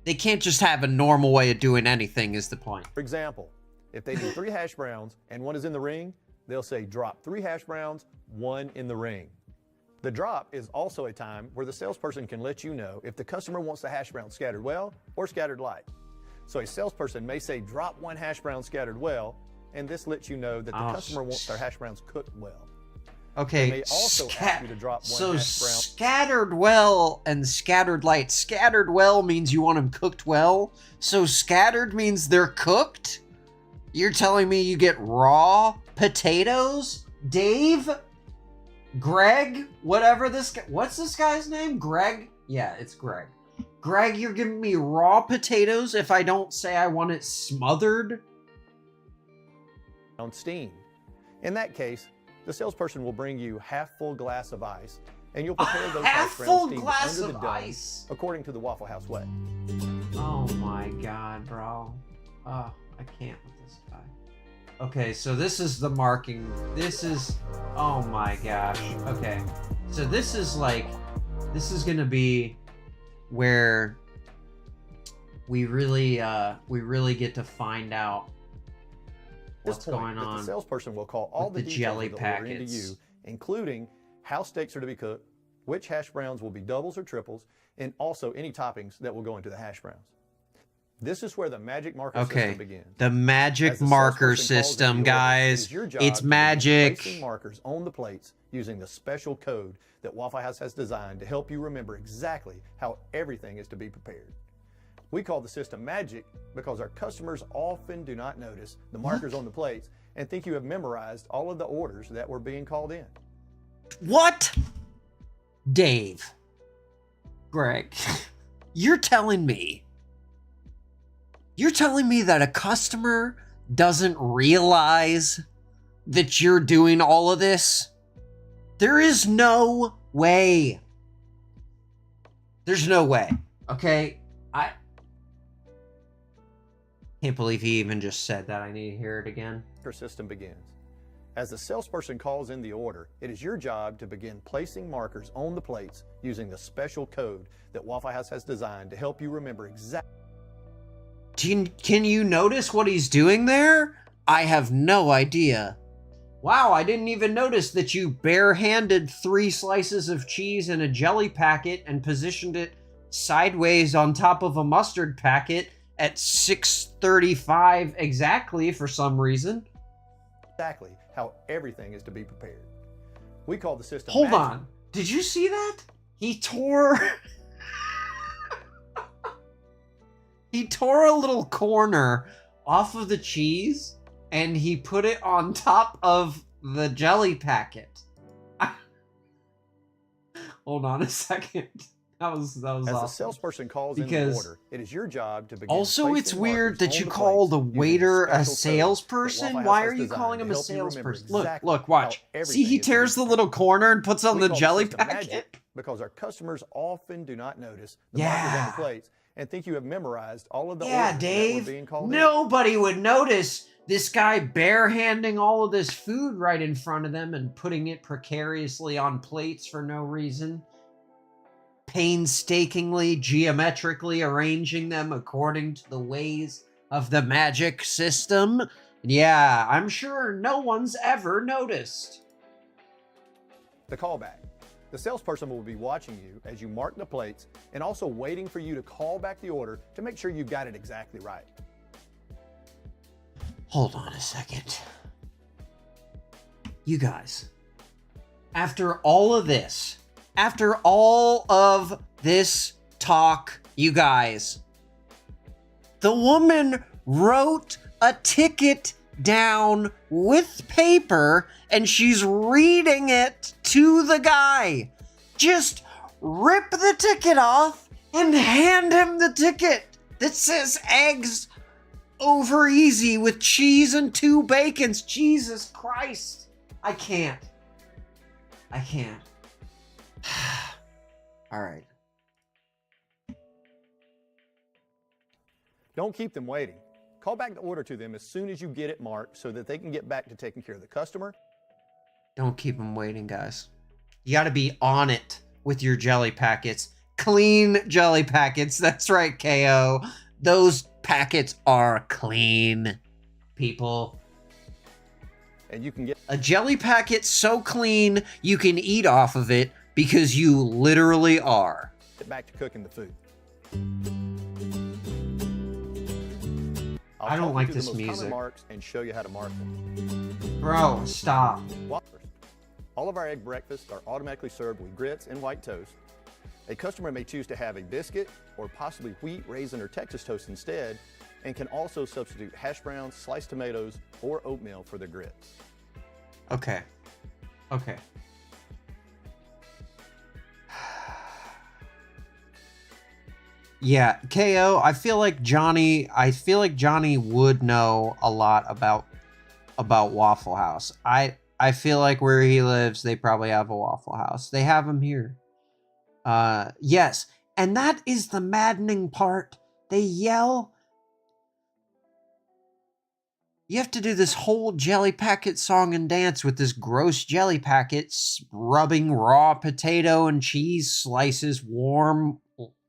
Speaker 1: they can't just have a normal way of doing anything is the point.
Speaker 4: For example, if they do 3 hash browns and 1 is in the ring, they'll say drop 3 hash browns, 1 in the ring. The drop is also a time where the salesperson can let you know if the customer wants the hash brown scattered well or scattered light. So a salesperson may say drop 1 hash brown scattered well, and this lets you know that the customer wants their hash browns cooked well.
Speaker 1: Okay,
Speaker 4: They may also ask you to drop 1
Speaker 1: so
Speaker 4: hash brown.
Speaker 1: scattered well and scattered light. Scattered well means you want them cooked well. So scattered means they're cooked? You're telling me you get raw potatoes? Dave? Greg? Whatever this guy... What's this guy's name? Greg? Yeah, it's Greg. Greg, you're giving me raw potatoes if I don't say I want it smothered?
Speaker 4: On steam. In that case, the salesperson will bring you half-full glass of ice, and you'll prepare those hash
Speaker 1: Half-full
Speaker 4: browns steamed
Speaker 1: glass
Speaker 4: under the
Speaker 1: of
Speaker 4: dome
Speaker 1: ice?
Speaker 4: according to the Waffle House way.
Speaker 1: Oh my god, bro. Oh, I can't with this guy. Okay, so this is the marking. This is... Oh my gosh. Okay. So this is like... This is gonna be where we really get to find out what's going
Speaker 4: The
Speaker 1: on.
Speaker 4: salesperson will call all
Speaker 1: with
Speaker 4: the
Speaker 1: the
Speaker 4: details
Speaker 1: jelly
Speaker 4: of the order into
Speaker 1: packets.
Speaker 4: you, including how steaks are to be cooked, which hash browns will be doubles or triples, and also any toppings that will go into the hash browns. This is where the magic marker
Speaker 1: Okay,
Speaker 4: system begins.
Speaker 1: the magic
Speaker 4: As the
Speaker 1: marker
Speaker 4: salesperson calls in
Speaker 1: system,
Speaker 4: the order,
Speaker 1: guys.
Speaker 4: it is your job
Speaker 1: It's
Speaker 4: to begin
Speaker 1: magic.
Speaker 4: placing markers on the plates using the special code that Waffle House has designed to help you remember exactly how everything is to be prepared. We call the system magic because our customers often do not notice the markers on the plates and think you have memorized all of the orders that were being called in.
Speaker 1: What? Dave. Greg. You're telling me that a customer doesn't realize that you're doing all of this? There is no way. There's no way. Okay? I can't believe he even just said that. I need to hear it again.
Speaker 4: Our system begins. As the salesperson calls in the order, it is your job to begin placing markers on the plates using the special code that Waffle House has designed to help you remember exactly.
Speaker 1: Can you notice what he's doing there? I have no idea. Wow, I didn't even notice that you barehanded 3 slices of cheese in a jelly packet and positioned it sideways on top of a mustard packet at 6:35 exactly for some reason.
Speaker 4: Exactly how everything is to be prepared. We call the system
Speaker 1: Hold
Speaker 4: magic.
Speaker 1: on. Did you see that? He tore... he tore a little corner off of the cheese and he put it on top of the jelly packet. Hold on a second. That was
Speaker 4: As
Speaker 1: awesome.
Speaker 4: the salesperson calls in the
Speaker 1: Because
Speaker 4: order, it is your job to begin.
Speaker 1: also, it's
Speaker 4: placing
Speaker 1: weird
Speaker 4: markers
Speaker 1: that
Speaker 4: on
Speaker 1: you
Speaker 4: the
Speaker 1: call
Speaker 4: plates
Speaker 1: the
Speaker 4: using
Speaker 1: waiter a
Speaker 4: special code that
Speaker 1: salesperson.
Speaker 4: Waffle House
Speaker 1: Why
Speaker 4: has
Speaker 1: are you
Speaker 4: designed
Speaker 1: calling
Speaker 4: to
Speaker 1: him a
Speaker 4: help you remember
Speaker 1: salesperson?
Speaker 4: exactly
Speaker 1: Look, watch.
Speaker 4: how
Speaker 1: See, he
Speaker 4: everything is to
Speaker 1: tears
Speaker 4: be
Speaker 1: the little corner and puts on
Speaker 4: We
Speaker 1: the
Speaker 4: call
Speaker 1: jelly
Speaker 4: system
Speaker 1: packet.
Speaker 4: magic because our customers often do not notice the markers on the plates and think you have memorized all of the
Speaker 1: Yeah,
Speaker 4: orders
Speaker 1: Dave.
Speaker 4: that were being called in.
Speaker 1: Nobody would notice this guy barehanding all of this food right in front of them and putting it precariously on plates for no reason. Painstakingly, geometrically arranging them according to the ways of the magic system. Yeah, I'm sure no one's ever noticed.
Speaker 4: The callback. The salesperson will be watching you as you mark the plates and also waiting for you to call back the order to make sure you got it exactly right.
Speaker 1: Hold on a second. You guys, after all of this talk, you guys, the woman wrote a ticket down with paper and she's reading it to the guy. Just rip the ticket off and hand him the ticket that says eggs over easy with cheese and 2 bacons. Jesus Christ. I can't. All right.
Speaker 4: Don't keep them waiting. Call back the order to them as soon as you get it marked so that they can get back to taking care of the customer.
Speaker 1: Don't keep them waiting, guys. You got to be on it with your jelly packets. Clean jelly packets. That's right, KO. Those packets are clean, people.
Speaker 4: And you can get
Speaker 1: A jelly packet so clean you can eat off of it because you literally are.
Speaker 4: back to cooking the food.
Speaker 1: I don't
Speaker 4: talk
Speaker 1: like
Speaker 4: you through
Speaker 1: this
Speaker 4: the most common
Speaker 1: music.
Speaker 4: marks and show you how to mark them.
Speaker 1: Bro, stop.
Speaker 4: First, all of our egg breakfasts are automatically served with grits and white toast. A customer may choose to have a biscuit or possibly wheat, raisin, or Texas toast instead, and can also substitute hash browns, sliced tomatoes, or oatmeal for their grits.
Speaker 1: Okay. Okay. Yeah, KO, I feel like Johnny would know a lot about Waffle House. I feel like where he lives, they probably have a Waffle House. They have them here. Yes, and that is the maddening part. They yell. You have to do this whole jelly packet song and dance with this gross jelly packet, rubbing raw potato and cheese slices, warm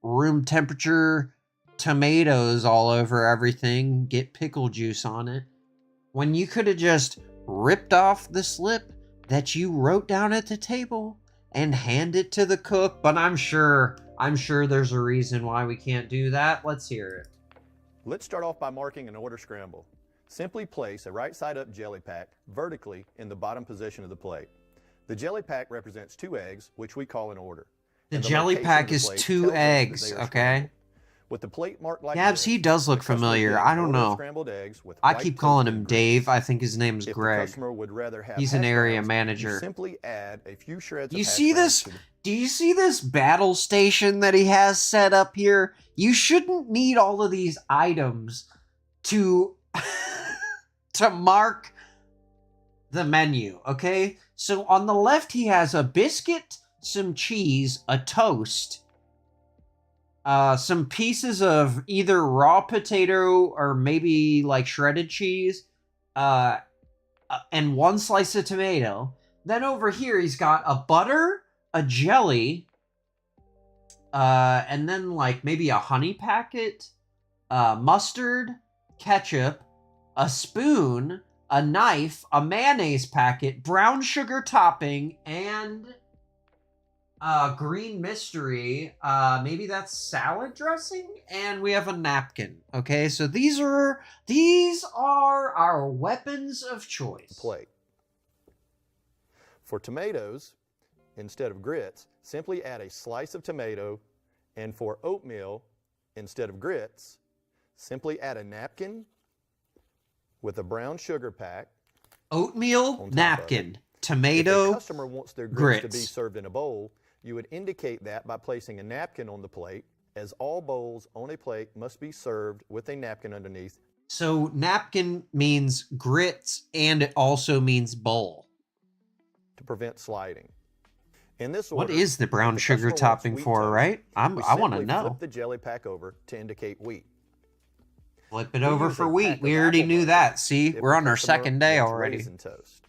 Speaker 1: room temperature tomatoes all over everything, get pickle juice on it, when you could have just ripped off the slip that you wrote down at the table and hand it to the cook. But I'm sure there's a reason why we can't do that. Let's hear it.
Speaker 4: Let's start off by marking an order scramble. Simply place a right side up jelly pack vertically in the bottom position of the plate. The jelly pack represents 2 eggs, which we call an order.
Speaker 1: The
Speaker 4: And
Speaker 1: jelly
Speaker 4: location
Speaker 1: pack
Speaker 4: of the
Speaker 1: is
Speaker 4: plate
Speaker 1: 2
Speaker 4: tells us that
Speaker 1: eggs,
Speaker 4: they are
Speaker 1: okay?
Speaker 4: scrambled. With the plate marked like
Speaker 1: Gabs,
Speaker 4: this,
Speaker 1: he does look
Speaker 4: the customer
Speaker 1: familiar.
Speaker 4: gets
Speaker 1: I
Speaker 4: an
Speaker 1: don't
Speaker 4: order of
Speaker 1: know.
Speaker 4: scrambled eggs with
Speaker 1: I
Speaker 4: white
Speaker 1: keep calling
Speaker 4: toasted
Speaker 1: him
Speaker 4: grits.
Speaker 1: Dave. I think his name's
Speaker 4: If
Speaker 1: Greg.
Speaker 4: the customer would rather have
Speaker 1: He's an
Speaker 4: hash
Speaker 1: area
Speaker 4: browns,
Speaker 1: manager.
Speaker 4: you simply add a few shreds
Speaker 1: You
Speaker 4: of hash
Speaker 1: see
Speaker 4: browns
Speaker 1: this?
Speaker 4: to the
Speaker 1: Do you see this battle station that he has set up here? You shouldn't need all of these items to to mark the menu, okay? So on the left he has a biscuit, some cheese, a toast, some pieces of either raw potato or maybe like shredded cheese, and 1 slice of tomato. Then over here he's got a butter, a jelly, and then like maybe a honey packet, mustard, ketchup, a spoon, a knife, a mayonnaise packet, brown sugar topping, and green mystery. Maybe that's salad dressing, and we have a napkin. Okay, so these are our weapons of choice.
Speaker 4: plate. For tomatoes, instead of grits, simply add a slice of tomato, and for oatmeal, instead of grits, simply add a napkin with a brown sugar pack.
Speaker 1: Oatmeal, napkin,
Speaker 4: If the
Speaker 1: tomato,
Speaker 4: customer wants their grits to be
Speaker 1: grits.
Speaker 4: served in a bowl, you would indicate that by placing a napkin on the plate, as all bowls on a plate must be served with a napkin underneath.
Speaker 1: So napkin means grits, and it also means bowl.
Speaker 4: To prevent sliding. In this
Speaker 1: What
Speaker 4: order,
Speaker 1: is the brown
Speaker 4: if the
Speaker 1: sugar
Speaker 4: customer wants
Speaker 1: topping
Speaker 4: wheat
Speaker 1: for,
Speaker 4: toast,
Speaker 1: right? I
Speaker 4: we
Speaker 1: want to
Speaker 4: simply
Speaker 1: know.
Speaker 4: Flip the jelly pack over to indicate wheat.
Speaker 1: Flip it
Speaker 4: We
Speaker 1: over
Speaker 4: use
Speaker 1: for
Speaker 4: a
Speaker 1: wheat.
Speaker 4: pack
Speaker 1: We
Speaker 4: of
Speaker 1: already
Speaker 4: apple
Speaker 1: knew
Speaker 4: butter
Speaker 1: that. See,
Speaker 4: if
Speaker 1: we're
Speaker 4: the
Speaker 1: on our
Speaker 4: customer
Speaker 1: second day
Speaker 4: wants
Speaker 1: already.
Speaker 4: raisin toast.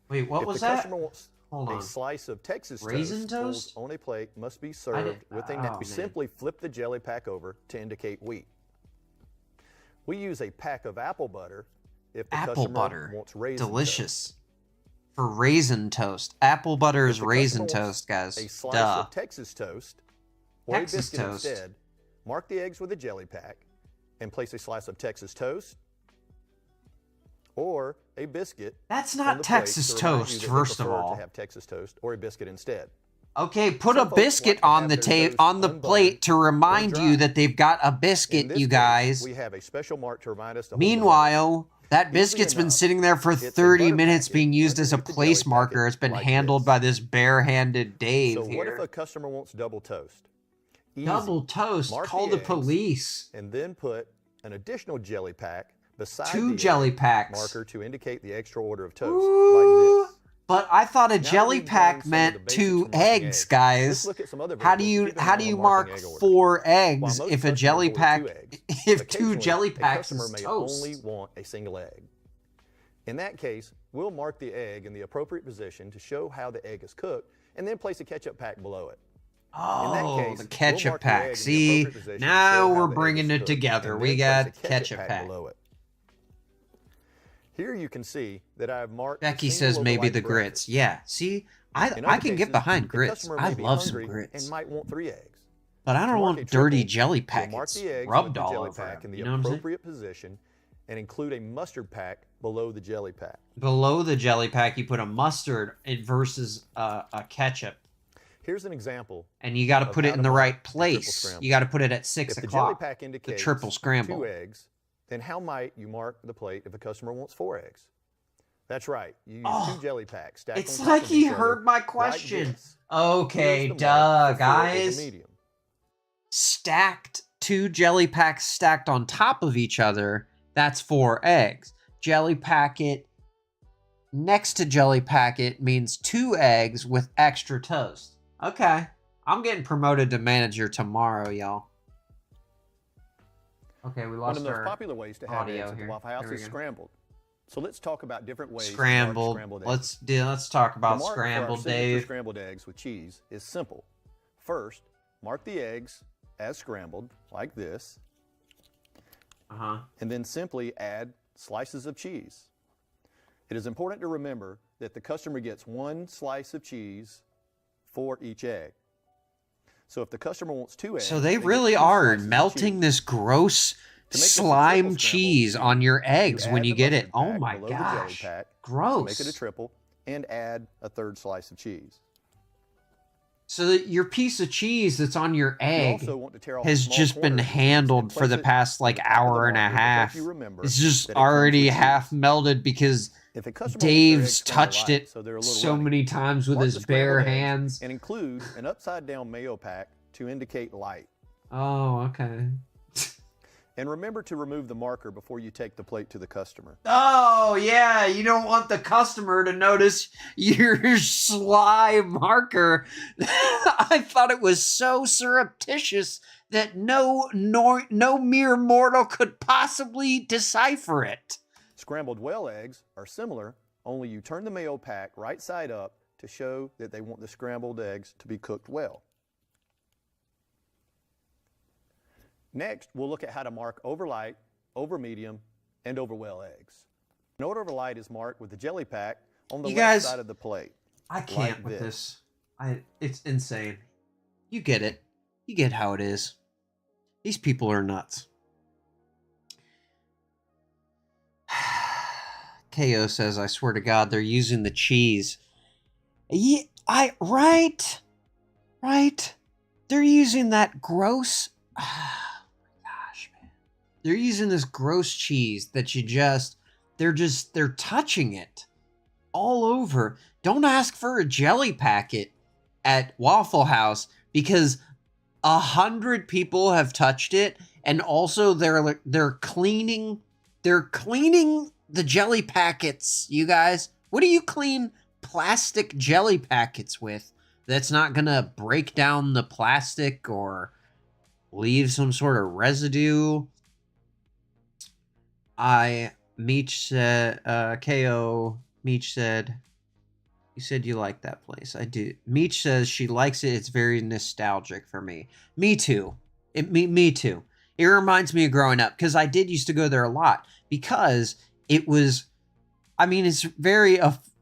Speaker 1: Wait, what
Speaker 4: If
Speaker 1: was
Speaker 4: the
Speaker 1: that?
Speaker 4: customer wants
Speaker 1: Hold
Speaker 4: a
Speaker 1: on.
Speaker 4: slice of Texas
Speaker 1: Raisin
Speaker 4: toast,
Speaker 1: toast?
Speaker 4: bowls on a plate must be served with a napkin.
Speaker 1: oh,
Speaker 4: We
Speaker 1: man.
Speaker 4: simply flip the jelly pack over to indicate wheat. We use a pack of apple butter if the
Speaker 1: Apple
Speaker 4: customer
Speaker 1: butter.
Speaker 4: wants raisin
Speaker 1: Delicious. For raisin toast. Apple butter
Speaker 4: toast.
Speaker 1: is
Speaker 4: If the
Speaker 1: raisin
Speaker 4: customer wants
Speaker 1: toast, guys.
Speaker 4: a slice
Speaker 1: Duh.
Speaker 4: of Texas toast or
Speaker 1: Texas
Speaker 4: a biscuit
Speaker 1: toast.
Speaker 4: instead, mark the eggs with a jelly pack and place a slice of Texas toast or a biscuit.
Speaker 1: That's
Speaker 4: on
Speaker 1: not
Speaker 4: the plate
Speaker 1: Texas
Speaker 4: to remind you
Speaker 1: toast,
Speaker 4: that they
Speaker 1: first of
Speaker 4: prefer
Speaker 1: all.
Speaker 4: to have Texas toast or a biscuit instead.
Speaker 1: Okay, put
Speaker 4: Some
Speaker 1: a
Speaker 4: folks
Speaker 1: biscuit
Speaker 4: like to
Speaker 1: on
Speaker 4: have
Speaker 1: the
Speaker 4: their toast
Speaker 1: on the
Speaker 4: unbuttered
Speaker 1: plate to
Speaker 4: or
Speaker 1: remind you
Speaker 4: dry.
Speaker 1: that they've got a
Speaker 4: In
Speaker 1: biscuit,
Speaker 4: this
Speaker 1: you
Speaker 4: case,
Speaker 1: guys.
Speaker 4: we have a special mark to remind us to hold the
Speaker 1: Meanwhile, that
Speaker 4: Easy
Speaker 1: biscuit's been
Speaker 4: enough.
Speaker 1: sitting there for
Speaker 4: It's a
Speaker 1: 30
Speaker 4: butter
Speaker 1: minutes
Speaker 4: packet
Speaker 1: being used as a
Speaker 4: underneath the
Speaker 1: place
Speaker 4: jelly
Speaker 1: marker.
Speaker 4: packet
Speaker 1: It's been
Speaker 4: like
Speaker 1: handled
Speaker 4: this.
Speaker 1: by this bare-handed Dave
Speaker 4: So what
Speaker 1: here.
Speaker 4: if a customer wants double toast? Easy.
Speaker 1: Double toast.
Speaker 4: Mark
Speaker 1: Call
Speaker 4: the
Speaker 1: the
Speaker 4: eggs.
Speaker 1: police.
Speaker 4: And then put an additional jelly pack beside
Speaker 1: 2
Speaker 4: the
Speaker 1: jelly
Speaker 4: egg
Speaker 1: packs.
Speaker 4: marker to indicate the extra order of toast,
Speaker 1: Ooh,
Speaker 4: like this.
Speaker 1: but I thought a
Speaker 4: Now
Speaker 1: jelly
Speaker 4: we've
Speaker 1: pack
Speaker 4: learned some of the
Speaker 1: meant
Speaker 4: basics
Speaker 1: 2
Speaker 4: of marking
Speaker 1: eggs,
Speaker 4: eggs.
Speaker 1: guys.
Speaker 4: Let's look at some other
Speaker 1: How do
Speaker 4: variables
Speaker 1: you
Speaker 4: to keep in
Speaker 1: how
Speaker 4: mind
Speaker 1: do
Speaker 4: when
Speaker 1: you
Speaker 4: marking
Speaker 1: mark
Speaker 4: egg orders.
Speaker 1: 4
Speaker 4: While
Speaker 1: eggs
Speaker 4: most
Speaker 1: if a
Speaker 4: customers
Speaker 1: jelly
Speaker 4: order
Speaker 1: pack
Speaker 4: 2 eggs,
Speaker 1: if 2
Speaker 4: occasionally,
Speaker 1: jelly
Speaker 4: a
Speaker 1: packs
Speaker 4: customer
Speaker 1: is
Speaker 4: may
Speaker 1: toast?
Speaker 4: only want a single egg. In that case, we'll mark the egg in the appropriate position to show how the egg is cooked, and then place a ketchup pack below it.
Speaker 1: Oh,
Speaker 4: case,
Speaker 1: the
Speaker 4: we'll
Speaker 1: ketchup
Speaker 4: mark the egg
Speaker 1: pack.
Speaker 4: in the
Speaker 1: See,
Speaker 4: appropriate position to
Speaker 1: now
Speaker 4: show how
Speaker 1: we're
Speaker 4: the egg
Speaker 1: bringing
Speaker 4: is
Speaker 1: it
Speaker 4: cooked,
Speaker 1: together.
Speaker 4: and
Speaker 1: We
Speaker 4: then
Speaker 1: got
Speaker 4: place a
Speaker 1: ketchup pack.
Speaker 4: below it. Here you can see that I have marked.
Speaker 1: Becky
Speaker 4: a
Speaker 1: says
Speaker 4: single
Speaker 1: maybe
Speaker 4: lookalike
Speaker 1: the
Speaker 4: breakfast.
Speaker 1: grits. Yeah, see, I
Speaker 4: In
Speaker 1: I
Speaker 4: other
Speaker 1: can get
Speaker 4: cases,
Speaker 1: behind
Speaker 4: the
Speaker 1: grits.
Speaker 4: customer
Speaker 1: I
Speaker 4: may be
Speaker 1: love some
Speaker 4: hungry
Speaker 1: grits.
Speaker 4: and might want 3 eggs.
Speaker 1: But I
Speaker 4: To
Speaker 1: don't
Speaker 4: mark
Speaker 1: want
Speaker 4: a
Speaker 1: dirty
Speaker 4: triple,
Speaker 1: jelly
Speaker 4: we'll mark
Speaker 1: packets
Speaker 4: the eggs
Speaker 1: rubbed
Speaker 4: with the
Speaker 1: all
Speaker 4: jelly
Speaker 1: over
Speaker 4: pack
Speaker 1: them.
Speaker 4: in the
Speaker 1: You know what I'm saying?
Speaker 4: appropriate position and include a mustard pack below the jelly pack.
Speaker 1: Below the jelly pack, you put a mustard versus a ketchup.
Speaker 4: Here's an example.
Speaker 1: And you got to
Speaker 4: of
Speaker 1: put
Speaker 4: how
Speaker 1: it in
Speaker 4: to
Speaker 1: the
Speaker 4: mark
Speaker 1: right
Speaker 4: the triple
Speaker 1: place.
Speaker 4: scramble.
Speaker 1: You got to put it at 6
Speaker 4: If the jelly
Speaker 1: o'clock.
Speaker 4: pack indicates
Speaker 1: triple scramble.
Speaker 4: 2 eggs, then how might you mark the plate if a customer wants 4 eggs? That's right. You use
Speaker 1: Oh,
Speaker 4: 2 jelly packs stacked
Speaker 1: It's
Speaker 4: on top
Speaker 1: like
Speaker 4: of
Speaker 1: he
Speaker 4: each other,
Speaker 1: heard my
Speaker 4: like
Speaker 1: question.
Speaker 4: this.
Speaker 1: Okay,
Speaker 4: Here's the
Speaker 1: duh,
Speaker 4: mark for 4 is a
Speaker 1: guys.
Speaker 4: medium.
Speaker 1: Stacked 2 jelly packs stacked on top of each other. That's 4 eggs. Jelly packet next to jelly packet means 2 eggs with extra toast. Okay. I'm getting promoted to manager tomorrow, y'all. Okay, we
Speaker 4: One
Speaker 1: lost
Speaker 4: of the most
Speaker 1: our
Speaker 4: popular ways to have
Speaker 1: audio
Speaker 4: eggs at
Speaker 1: here.
Speaker 4: the Waffle House
Speaker 1: There we
Speaker 4: is
Speaker 1: go.
Speaker 4: scrambled. So let's talk about different ways
Speaker 1: Scrambled.
Speaker 4: to mark scrambled eggs.
Speaker 1: Let's talk
Speaker 4: The
Speaker 1: about
Speaker 4: mark for our
Speaker 1: scrambled,
Speaker 4: signature
Speaker 1: Dave.
Speaker 4: scrambled eggs with cheese is simple. First, mark the eggs as scrambled, like this,
Speaker 1: Uh-huh.
Speaker 4: and then simply add slices of cheese. It is important to remember that the customer gets 1 slice of cheese for each egg. So if the customer wants 2 eggs,
Speaker 1: So they
Speaker 4: get
Speaker 1: really
Speaker 4: 2
Speaker 1: are
Speaker 4: slices of
Speaker 1: melting
Speaker 4: cheese.
Speaker 1: this gross
Speaker 4: To make this a
Speaker 1: slime
Speaker 4: triple scrambled
Speaker 1: cheese
Speaker 4: cheese,
Speaker 1: on your eggs
Speaker 4: you
Speaker 1: when
Speaker 4: add
Speaker 1: you
Speaker 4: the
Speaker 1: get it.
Speaker 4: mustard
Speaker 1: Oh
Speaker 4: pack
Speaker 1: my
Speaker 4: below the jelly
Speaker 1: gosh.
Speaker 4: pack to
Speaker 1: Gross.
Speaker 4: make it a triple, and add a 3rd slice of cheese.
Speaker 1: So that your piece of cheese that's on your
Speaker 4: You
Speaker 1: egg
Speaker 4: also want to tear off
Speaker 1: has
Speaker 4: small
Speaker 1: just been
Speaker 4: corners of cheese and
Speaker 1: handled for
Speaker 4: place
Speaker 1: the
Speaker 4: it
Speaker 1: past
Speaker 4: on
Speaker 1: like
Speaker 4: the top of the
Speaker 1: hour and a
Speaker 4: marker to help
Speaker 1: half.
Speaker 4: you remember
Speaker 1: It's just
Speaker 4: that it comes
Speaker 1: already
Speaker 4: with
Speaker 1: half
Speaker 4: cheese.
Speaker 1: melted because
Speaker 4: If a customer wants their
Speaker 1: Dave's
Speaker 4: eggs scrambled
Speaker 1: touched
Speaker 4: light,
Speaker 1: it
Speaker 4: so they're a little
Speaker 1: so
Speaker 4: runny,
Speaker 1: many times with
Speaker 4: mark
Speaker 1: his
Speaker 4: the scrambled
Speaker 1: bare
Speaker 4: eggs
Speaker 1: hands.
Speaker 4: and include an upside down mayo pack to indicate light.
Speaker 1: Oh, okay.
Speaker 4: And remember to remove the marker before you take the plate to the customer.
Speaker 1: Oh, yeah, you don't want the customer to notice your sly marker. I thought it was so surreptitious that no mere mortal could possibly decipher it.
Speaker 4: Scrambled whale eggs are similar, only you turn the mayo pack right side up to show that they want the scrambled eggs to be cooked well. Next, we'll look at how to mark over light, over medium, and over well eggs. An order over light is marked with the jelly pack on the
Speaker 1: You
Speaker 4: left
Speaker 1: guys,
Speaker 4: side of the plate.
Speaker 1: I can't
Speaker 4: like
Speaker 1: with
Speaker 4: this.
Speaker 1: this. It's insane. You get it. You get how it is. These people are nuts. KO says, I swear to God, they're using the cheese. Yeah, right. They're using that gross. Gosh, man. They're using this gross cheese that they're touching it all over. Don't ask for a jelly packet at Waffle House because 100 people have touched it, and also they're cleaning the jelly packets. You guys, what do you clean plastic jelly packets with that's not gonna break down the plastic or leave some sort of residue? Meech said, KO, Meech said, you said you like that place. I do. Meech says she likes it. It's very nostalgic for me. Me too. Me too. It reminds me of growing up because I did used to go there a lot because it was, I mean, it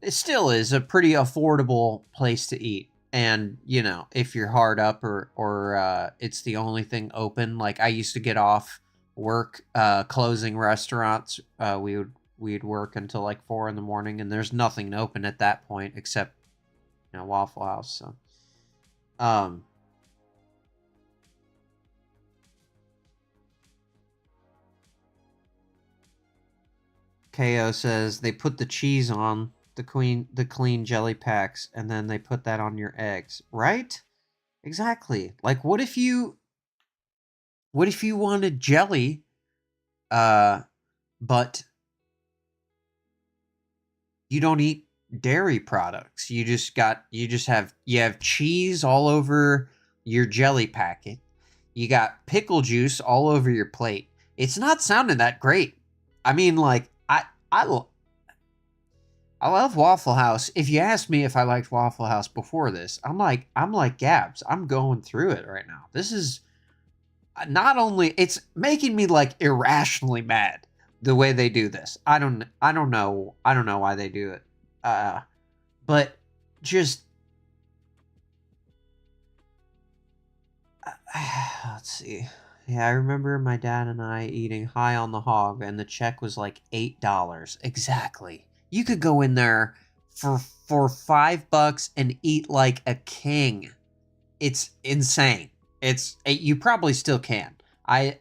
Speaker 1: still is a pretty affordable place to eat. And, you know, if you're hard up or it's the only thing open, like I used to get off work, closing restaurants, we'd work until like 4 a.m. and there's nothing open at that point except, you know, Waffle House. So, KO says they put the cheese on the clean jelly packs and then they put that on your eggs, right? Exactly. Like, what if you wanted jelly, but you don't eat dairy products. You have cheese all over your jelly packet. You got pickle juice all over your plate. It's not sounding that great. I mean, like, I love Waffle House. If you asked me if I liked Waffle House before this, I'm like Gabs. I'm going through it right now. This is not only, it's making me like irrationally mad the way they do this. I don't know why they do it. But just let's see. Yeah, I remember my dad and I eating High on the Hog, and the check was like $8. Exactly. You could go in there for $5 and eat like a king. It's insane. You probably still can. I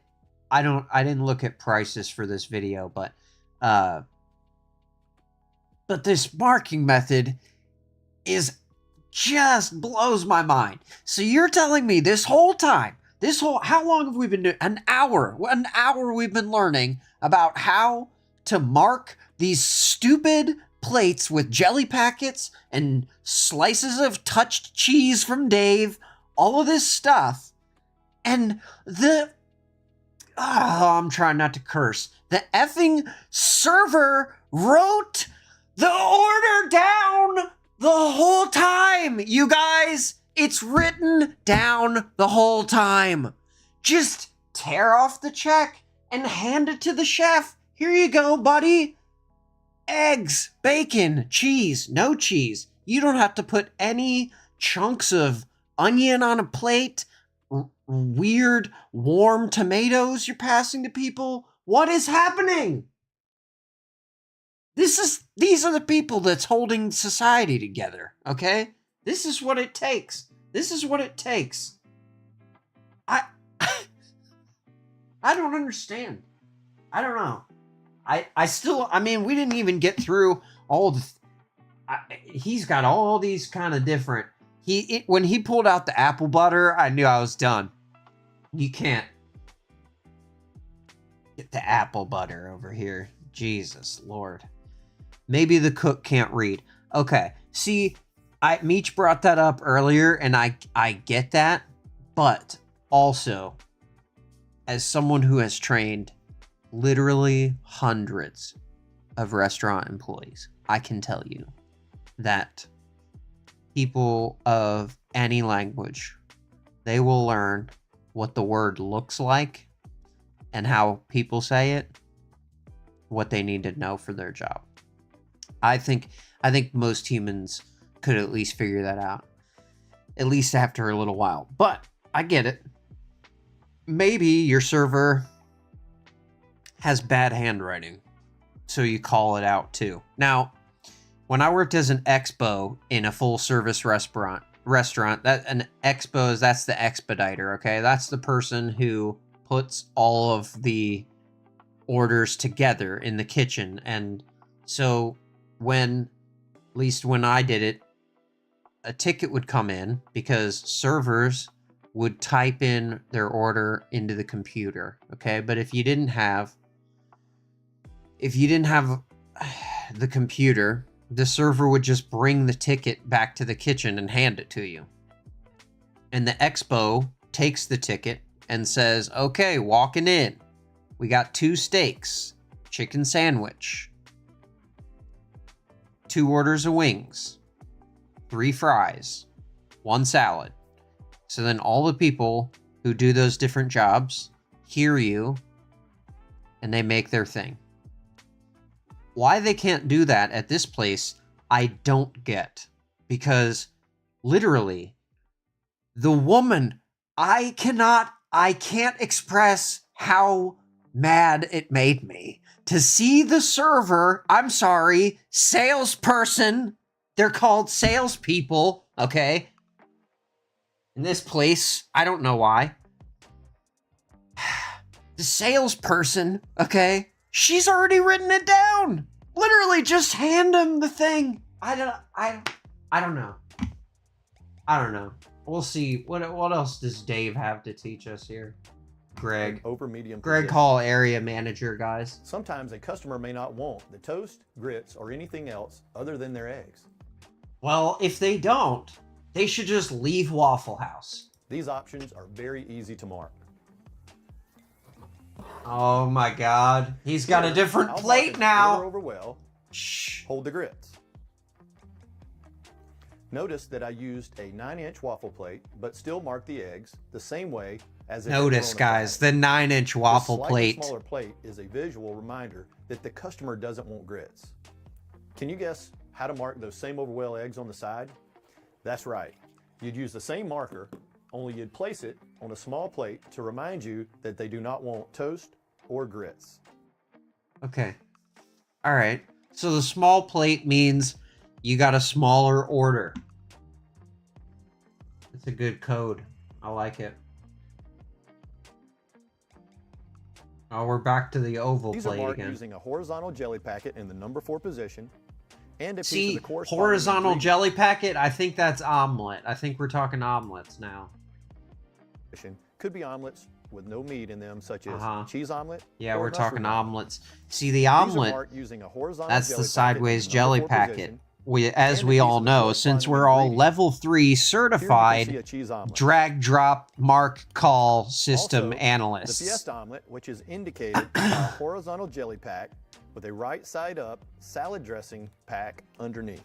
Speaker 1: didn't look at prices for this video, but this marking method is just blows my mind. So you're telling me how long have we been doing? An hour we've been learning about how to mark these stupid plates with jelly packets and slices of touched cheese from Dave, all of this stuff. And I'm trying not to curse. The effing server wrote the order down the whole time, you guys. It's written down the whole time. Just tear off the check and hand it to the chef. Here you go, buddy. Eggs, bacon, cheese, no cheese. You don't have to put any chunks of onion on a plate, weird warm tomatoes you're passing to people? What is happening? These are the people that's holding society together, okay? This is what it takes. This is what it takes. I don't understand. I don't know. I mean, we didn't even get through all the... he's got all these kind of different... when he pulled out the apple butter, I knew I was done. You can't get the apple butter over here. Jesus Lord. Maybe the cook can't read. Okay, see, Meech brought that up earlier, and I get that, but also, as someone who has trained literally hundreds of restaurant employees, I can tell you that people of any language, they will learn what the word looks like and how people say it, what they need to know for their job. I think most humans could at least figure that out, at least after a little while. But I get it. Maybe your server has bad handwriting, so you call it out too. Now, when I worked as an expo in a full service restaurant, that's the expediter, okay? That's the person who puts all of the orders together in the kitchen. And so at least when I did it, a ticket would come in because servers would type in their order into the computer, okay? But if you didn't have the computer, the server would just bring the ticket back to the kitchen and hand it to you. And the expo takes the ticket and says, okay, walking in. We got 2 steaks, chicken sandwich, 2 orders of wings, 3 fries, 1 salad. So then all the people who do those different jobs hear you and they make their thing. Why they can't do that at this place, I don't get. Because literally, the woman, I can't express how mad it made me to see the server, I'm sorry, salesperson, they're called salespeople, okay? In this place, I don't know why. The salesperson, okay? She's already written it down. Literally, just hand him the thing. I don't know. I don't know. We'll see. What else does Dave have to teach us here? Greg.
Speaker 4: Over medium.
Speaker 1: Greg Hall, area manager, guys.
Speaker 4: Sometimes a customer may not want the toast, grits, or anything else other than their eggs.
Speaker 1: Well, if they don't, they should just leave Waffle House.
Speaker 4: These options are very easy to mark.
Speaker 1: Oh my God. He's got a different
Speaker 4: I'll
Speaker 1: plate
Speaker 4: mark
Speaker 1: now.
Speaker 4: over well.
Speaker 1: Shh.
Speaker 4: Hold the grits. Notice that I used a 9-inch waffle plate, but still marked the eggs the same way as if
Speaker 1: Notice, guys, the 9-inch waffle plate.
Speaker 4: The smaller plate is a visual reminder that the customer doesn't want grits. Can you guess how to mark those same over well eggs on the side? That's right. You'd use the same marker, only you'd place it on a small plate to remind you that they do not want toast or grits.
Speaker 1: Okay. All right. So the small plate means you got a smaller order. It's a good code. I like it. Oh, we're back to the oval
Speaker 4: These
Speaker 1: plate
Speaker 4: are marked
Speaker 1: again.
Speaker 4: using a horizontal jelly packet in the number 4 position and a piece
Speaker 1: See,
Speaker 4: of the corresponding
Speaker 1: horizontal
Speaker 4: ingredient
Speaker 1: jelly packet, I think that's omelet. I think we're talking omelets now.
Speaker 4: could be omelets with no meat in them, such as cheese omelet.
Speaker 1: Yeah,
Speaker 4: or
Speaker 1: we're
Speaker 4: mushroom
Speaker 1: talking
Speaker 4: omelet.
Speaker 1: omelets. See, the
Speaker 4: These are
Speaker 1: omelet,
Speaker 4: marked using a horizontal
Speaker 1: that's
Speaker 4: jelly
Speaker 1: the sideways
Speaker 4: packet in the
Speaker 1: jelly
Speaker 4: number 4
Speaker 1: packet.
Speaker 4: position,
Speaker 1: As
Speaker 4: and
Speaker 1: we
Speaker 4: a
Speaker 1: all
Speaker 4: piece of the
Speaker 1: know, since
Speaker 4: corresponding
Speaker 1: we're all
Speaker 4: ingredient.
Speaker 1: level 3
Speaker 4: Here you can see
Speaker 1: certified
Speaker 4: a cheese omelet.
Speaker 1: drag, drop, mark, call system
Speaker 4: Also, the
Speaker 1: analysts.
Speaker 4: Fiesta omelet, which is indicated by a horizontal jelly pack with a right side up salad dressing pack underneath.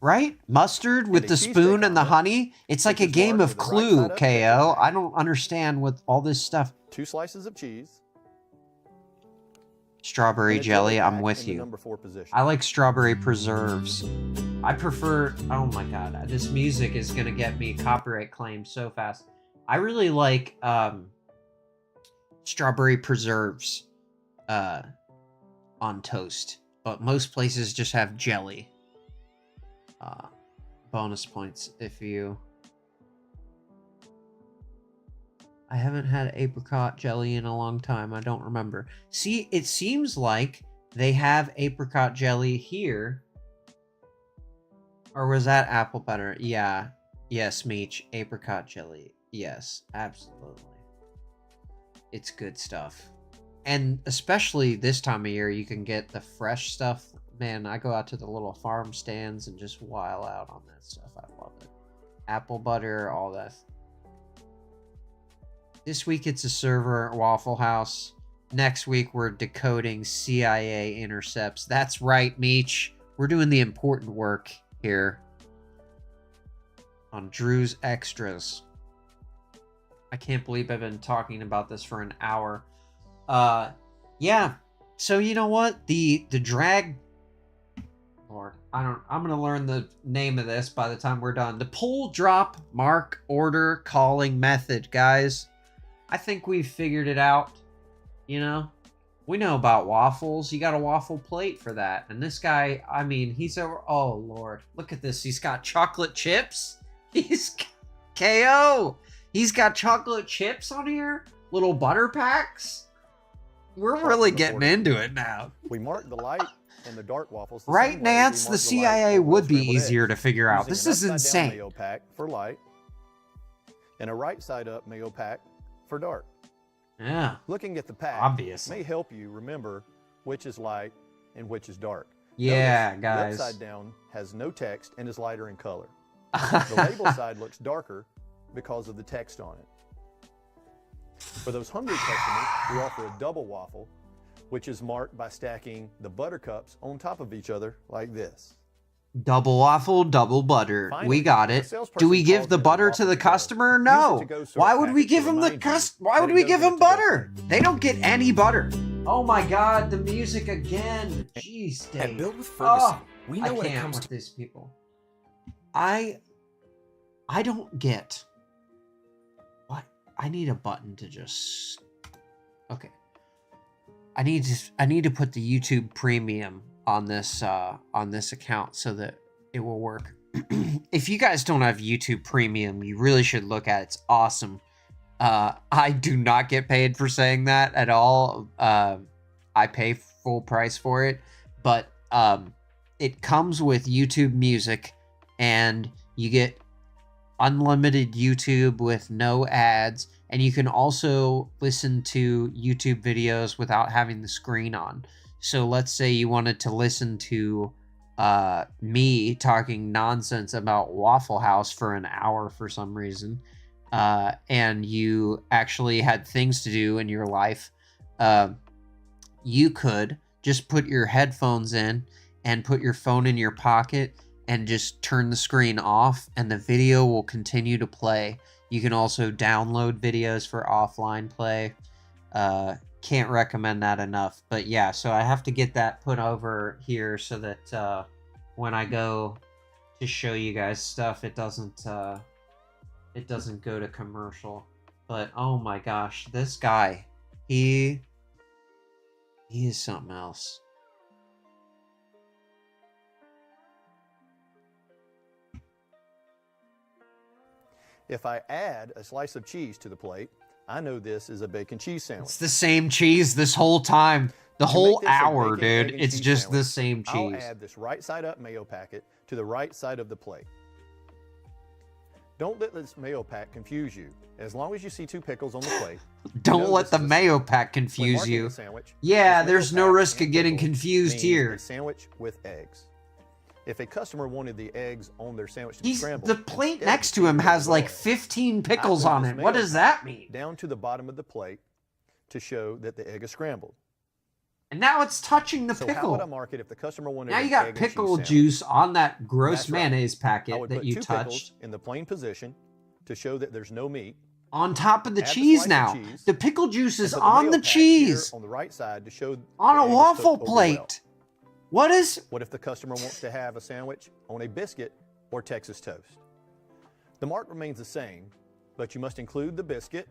Speaker 1: Right? Mustard with
Speaker 4: a
Speaker 1: the
Speaker 4: cheesesteak
Speaker 1: spoon and the
Speaker 4: omelet,
Speaker 1: honey? It's like
Speaker 4: which
Speaker 1: a
Speaker 4: is
Speaker 1: game
Speaker 4: marked
Speaker 1: of
Speaker 4: with the right
Speaker 1: Clue,
Speaker 4: side up
Speaker 1: KO.
Speaker 4: ketchup.
Speaker 1: I don't understand with all this stuff.
Speaker 4: 2 slices of cheese.
Speaker 1: Strawberry
Speaker 4: and a
Speaker 1: jelly, I'm
Speaker 4: pack
Speaker 1: with
Speaker 4: in the
Speaker 1: you.
Speaker 4: number 4 position.
Speaker 1: I like strawberry preserves. I prefer, oh my god, this music is gonna get me copyright claimed so fast. I really like strawberry preserves on toast, but most places just have jelly. Bonus points if you... I haven't had apricot jelly in a long time. I don't remember. See, it seems like they have apricot jelly here. Or was that apple butter? Yeah. Yes, Meech. Apricot jelly. Yes, absolutely. It's good stuff. And especially this time of year, you can get the fresh stuff. Man, I go out to the little farm stands and just while out on that stuff. I love it. Apple butter, all that. This week it's a server at Waffle House. Next week we're decoding CIA intercepts. That's right, Meech. We're doing the important work here on Drew's Extras. I can't believe I've been talking about this for an hour. Yeah. So you know what? The drag... Lord, I'm gonna learn the name of this by the time we're done. The pull, drop, mark, order, calling method, guys. I think we've figured it out. You know? We know about waffles. You got a waffle plate for that. And this guy, I mean, he's over... Oh, Lord. Look at this. He's got chocolate chips. He's... KO! He's got chocolate chips on here. Little butter packs. We're really getting into it now.
Speaker 4: We mark the light and the dark waffles.
Speaker 1: Right, Nance? The CIA would be easier to figure out. This is insane.
Speaker 4: Mayo pack for light and a right side up mayo pack for dark.
Speaker 1: Yeah.
Speaker 4: Looking at the pack
Speaker 1: obviously
Speaker 4: may help you remember which is light and which is dark.
Speaker 1: Yeah,
Speaker 4: notice,
Speaker 1: guys.
Speaker 4: The upside down has no text and is lighter in color. The label side looks darker because of the text on it. For those hungry customers, we offer a double waffle, which is marked by stacking the buttercups on top of each other like this.
Speaker 1: Double waffle, double butter.
Speaker 4: Finally,
Speaker 1: we got it. Do we give the butter to the customer? No. Why would we give him Why would we give him butter? They don't get any butter. Oh my god, the music again. Jeez, Dave.
Speaker 5: At Build with Ferguson, we know
Speaker 1: I
Speaker 5: when it
Speaker 1: can't
Speaker 5: comes
Speaker 1: with
Speaker 5: to
Speaker 1: these people. I don't get what I need a button to just okay. I need to put the YouTube Premium on this account so that it will work. If you guys don't have YouTube Premium, you really should look at it. It's awesome. I do not get paid for saying that at all. I pay full price for it, but it comes with YouTube Music, and you get unlimited YouTube with no ads, and you can also listen to YouTube videos without having the screen on. So let's say you wanted to listen to me talking nonsense about Waffle House for an hour for some reason, and you actually had things to do in your life, you could just put your headphones in and put your phone in your pocket and just turn the screen off, and the video will continue to play. You can also download videos for offline play. Can't recommend that enough. But yeah, so I have to get that put over here so that when I go to show you guys stuff, it doesn't go to commercial. But oh my gosh, this guy, he is something else.
Speaker 4: If I add a slice of cheese to the plate, I know this is a bacon cheese sandwich.
Speaker 1: It's the same cheese this whole time. The whole hour, dude. It's just the same cheese.
Speaker 4: I'll add this right side up mayo packet to the right side of the plate. Don't let this mayo pack confuse you. As long as you see two pickles on the plate.
Speaker 1: Don't let the mayo pack confuse you. Yeah, there's no risk of getting confused here.
Speaker 4: A sandwich with eggs. If a customer wanted the eggs on their sandwich to be scrambled,
Speaker 1: the plate next to him has like 15 pickles on it. What does that mean?
Speaker 4: Down to the bottom of the plate to show that the egg is scrambled.
Speaker 1: And now it's touching the pickle.
Speaker 4: How would I mark it if the customer wanted
Speaker 1: now you got pickle juice on that gross mayonnaise packet that you touched.
Speaker 4: In the plain position to show that there's no meat.
Speaker 1: On top of the cheese now. The pickle juice is on the cheese.
Speaker 4: On the right side to show
Speaker 1: on a waffle plate. What is?
Speaker 4: What if the customer wants to have a sandwich on a biscuit or Texas toast? The mark remains the same, but you must include the biscuit.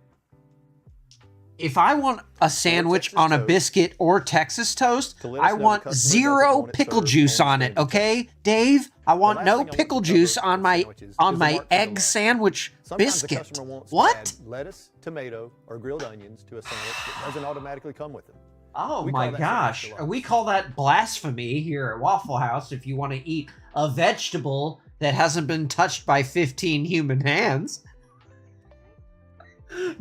Speaker 1: If I want a sandwich
Speaker 4: Texas
Speaker 1: on a
Speaker 4: toast.
Speaker 1: biscuit or Texas toast,
Speaker 4: To let us
Speaker 1: I
Speaker 4: know the
Speaker 1: want
Speaker 4: customer doesn't
Speaker 1: zero
Speaker 4: want it
Speaker 1: pickle
Speaker 4: served
Speaker 1: juice
Speaker 4: on
Speaker 1: on
Speaker 4: the
Speaker 1: it,
Speaker 4: sandwich.
Speaker 1: okay? Dave, I want
Speaker 4: last
Speaker 1: no
Speaker 4: thing I want to
Speaker 1: pickle
Speaker 4: cover
Speaker 1: juice
Speaker 4: with
Speaker 1: on my
Speaker 4: sandwiches is the mark to the
Speaker 1: egg
Speaker 4: left.
Speaker 1: sandwich
Speaker 4: Sometimes the
Speaker 1: biscuit.
Speaker 4: customer wants to
Speaker 1: What?
Speaker 4: add lettuce, tomato, or grilled onions to a sandwich that doesn't automatically come with them.
Speaker 1: Oh
Speaker 4: We
Speaker 1: my
Speaker 4: call that
Speaker 1: gosh.
Speaker 4: sandwich deluxe.
Speaker 1: We call that blasphemy here at Waffle House if you want to eat a vegetable that hasn't been touched by 15 human hands.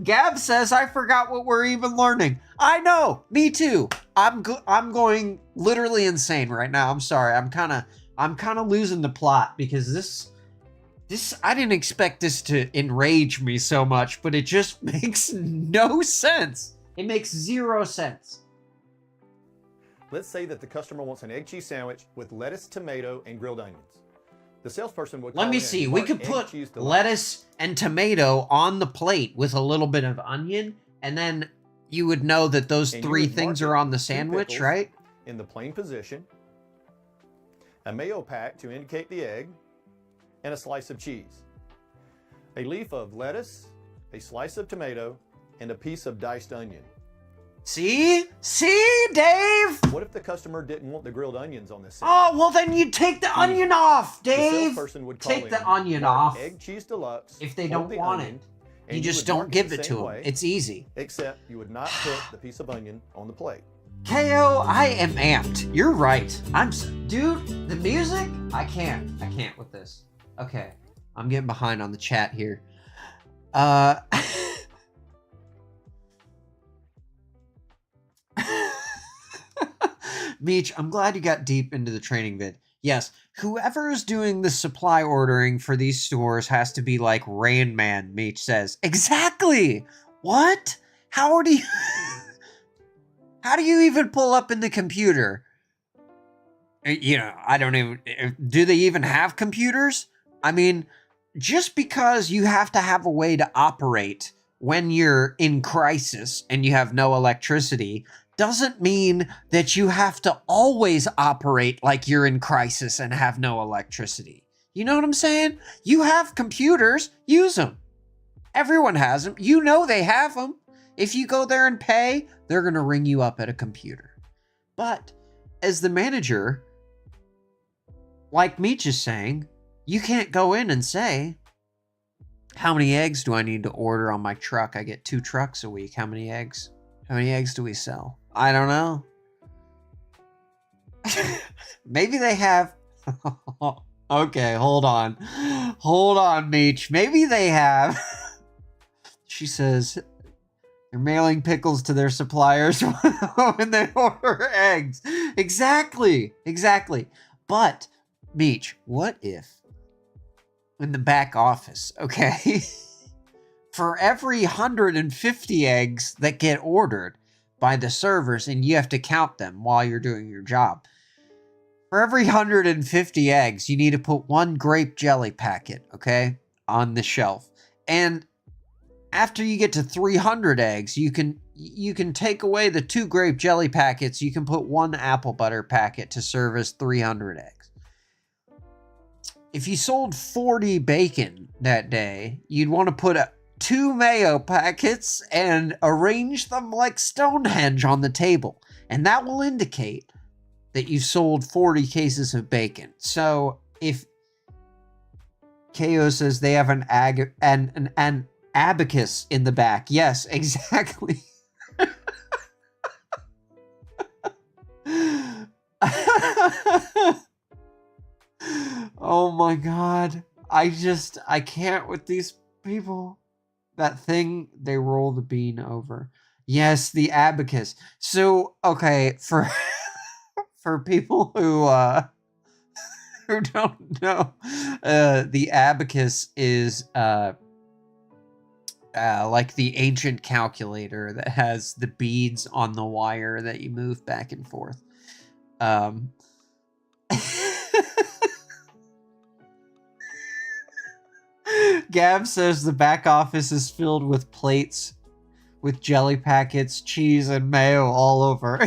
Speaker 1: Gab says, I forgot what we're even learning. I know, me too. I'm going literally insane right now. I'm sorry. I'm kind of losing the plot because this I didn't expect this to enrage me so much, but it just makes no sense. It makes zero sense.
Speaker 4: Let's say that the customer wants an egg cheese sandwich with lettuce, tomato, and grilled onions. The salesperson would call
Speaker 1: Let me
Speaker 4: in,
Speaker 1: see. We
Speaker 4: mark
Speaker 1: could
Speaker 4: egg
Speaker 1: put
Speaker 4: cheese deluxe.
Speaker 1: lettuce and tomato on the plate with a little bit of onion, and then you would know that those
Speaker 4: And you
Speaker 1: three
Speaker 4: would mark
Speaker 1: things
Speaker 4: it
Speaker 1: are on the
Speaker 4: with two
Speaker 1: sandwich,
Speaker 4: pickles
Speaker 1: right?
Speaker 4: in the plain position, a mayo pack to indicate the egg, and a slice of cheese. A leaf of lettuce, a slice of tomato, and a piece of diced onion.
Speaker 1: See? See, Dave?
Speaker 4: What if the customer didn't want the grilled onions on this sandwich?
Speaker 1: Oh, well then you take the onion off,
Speaker 4: The
Speaker 1: Dave.
Speaker 4: salesperson would call
Speaker 1: Take the
Speaker 4: in,
Speaker 1: onion
Speaker 4: mark
Speaker 1: off
Speaker 4: egg cheese deluxe
Speaker 1: if they
Speaker 4: hold
Speaker 1: don't
Speaker 4: the
Speaker 1: want
Speaker 4: onion,
Speaker 1: it.
Speaker 4: and
Speaker 1: You just
Speaker 4: would
Speaker 1: don't
Speaker 4: mark
Speaker 1: give
Speaker 4: the
Speaker 1: it to
Speaker 4: same
Speaker 1: them.
Speaker 4: way,
Speaker 1: It's easy.
Speaker 4: except you would not put the piece of onion on the plate.
Speaker 1: KO, I am amped. You're right. Dude, the music? I can't with this. Okay. I'm getting behind on the chat here. Meech, I'm glad you got deep into the training vid. Yes, whoever is doing the supply ordering for these stores has to be like Rain Man, Meech says. Exactly! What? How do you... How do you even pull up in the computer? You know, I don't even... Do they even have computers? I mean, just because you have to have a way to operate when you're in crisis and you have no electricity doesn't mean that you have to always operate like you're in crisis and have no electricity. You know what I'm saying? You have computers, use them. Everyone has them. You know they have them. If you go there and pay, they're going to ring you up at a computer. But as the manager, like Meech is saying, you can't go in and say, how many eggs do I need to order on my truck? I get 2 trucks a week. How many eggs? How many eggs do we sell? I don't know. Maybe they have... Okay, hold on. Hold on, Meech. Maybe they have... She says... They're mailing pickles to their suppliers when they order eggs. Exactly. Exactly. But, Meech, what if in the back office, okay, for every 150 eggs that get ordered by the servers, and you have to count them while you're doing your job, for every 150 eggs, you need to put 1 grape jelly packet, okay, on the shelf. And after you get to 300 eggs, you can take away the 2 grape jelly packets. You can put 1 apple butter packet to service 300 eggs. If you sold 40 bacon that day, you'd want to put 2 mayo packets and arrange them like Stonehenge on the table. And that will indicate that you sold 40 cases of bacon. So if KO says they have an abacus in the back. Yes, exactly. Oh my god. I can't with these people. That thing they roll the bean over. Yes, the abacus. So, okay, for people who don't know, the abacus is like the ancient calculator that has the beads on the wire that you move back and forth. Gab says the back office is filled with plates with jelly packets, cheese, and mayo all over.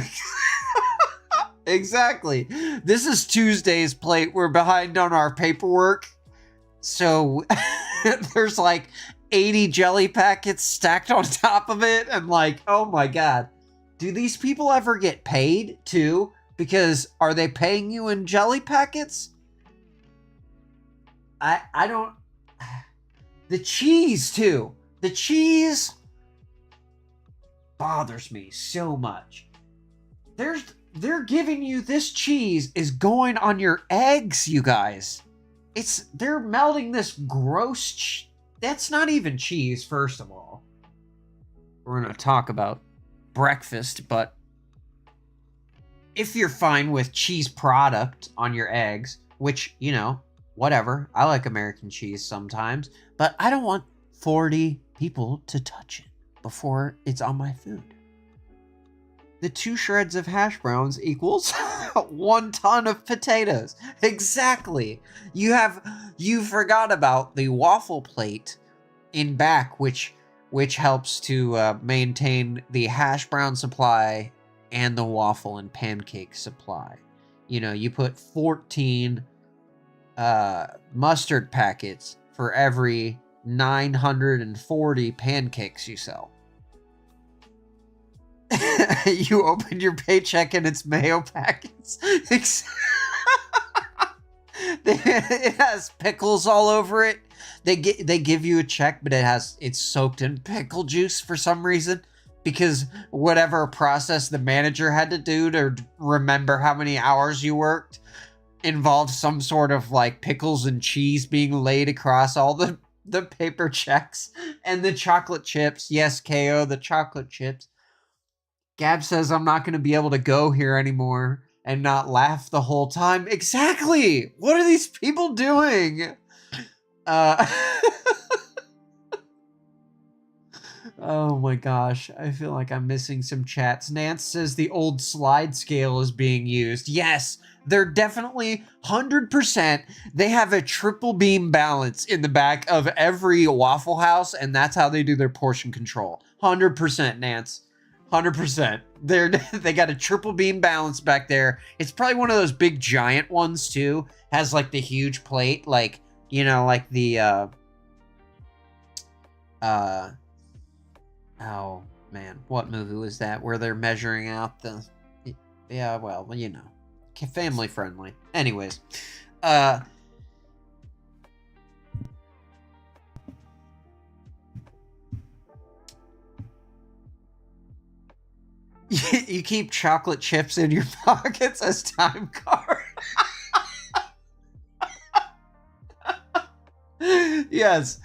Speaker 1: Exactly. This is Tuesday's plate. We're behind on our paperwork. So there's like 80 jelly packets stacked on top of it. And like, oh my God. Do these people ever get paid too? Because are they paying you in jelly packets? I don't... The cheese too. The cheese bothers me so much. They're giving you this cheese is going on your eggs, you guys. They're melting this gross that's not even cheese, first of all. We're going to talk about breakfast, but if you're fine with cheese product on your eggs, which, you know, whatever. I like American cheese sometimes, but I don't want 40 people to touch it before it's on my food. The 2 shreds of hash browns equals 1 ton of potatoes. Exactly. You forgot about the waffle plate in back, which helps to maintain the hash brown supply and the waffle and pancake supply. You know, you put 14 mustard packets for every 940 pancakes you sell. You open your paycheck and it's mayo packets. It has pickles all over it. They give you a check, but it's soaked in pickle juice for some reason, because whatever process the manager had to do to remember how many hours you worked involved some sort of like pickles and cheese being laid across all the paper checks. And the chocolate chips. Yes, KO, the chocolate chips. Gab says I'm not going to be able to go here anymore and not laugh the whole time. Exactly! What are these people doing? Oh my gosh, I feel like I'm missing some chats. Nance says the old slide scale is being used. Yes, they're definitely 100%. They have a triple beam balance in the back of every Waffle House, and that's how they do their portion control. 100%, Nance. 100%. They got a triple beam balance back there. It's probably one of those big giant ones too. Has like the huge plate, like, you know, like the oh man, what movie was that where they're measuring out the... Yeah, well, you know, family friendly. Anyways, you keep chocolate chips in your pockets as time card. Yes,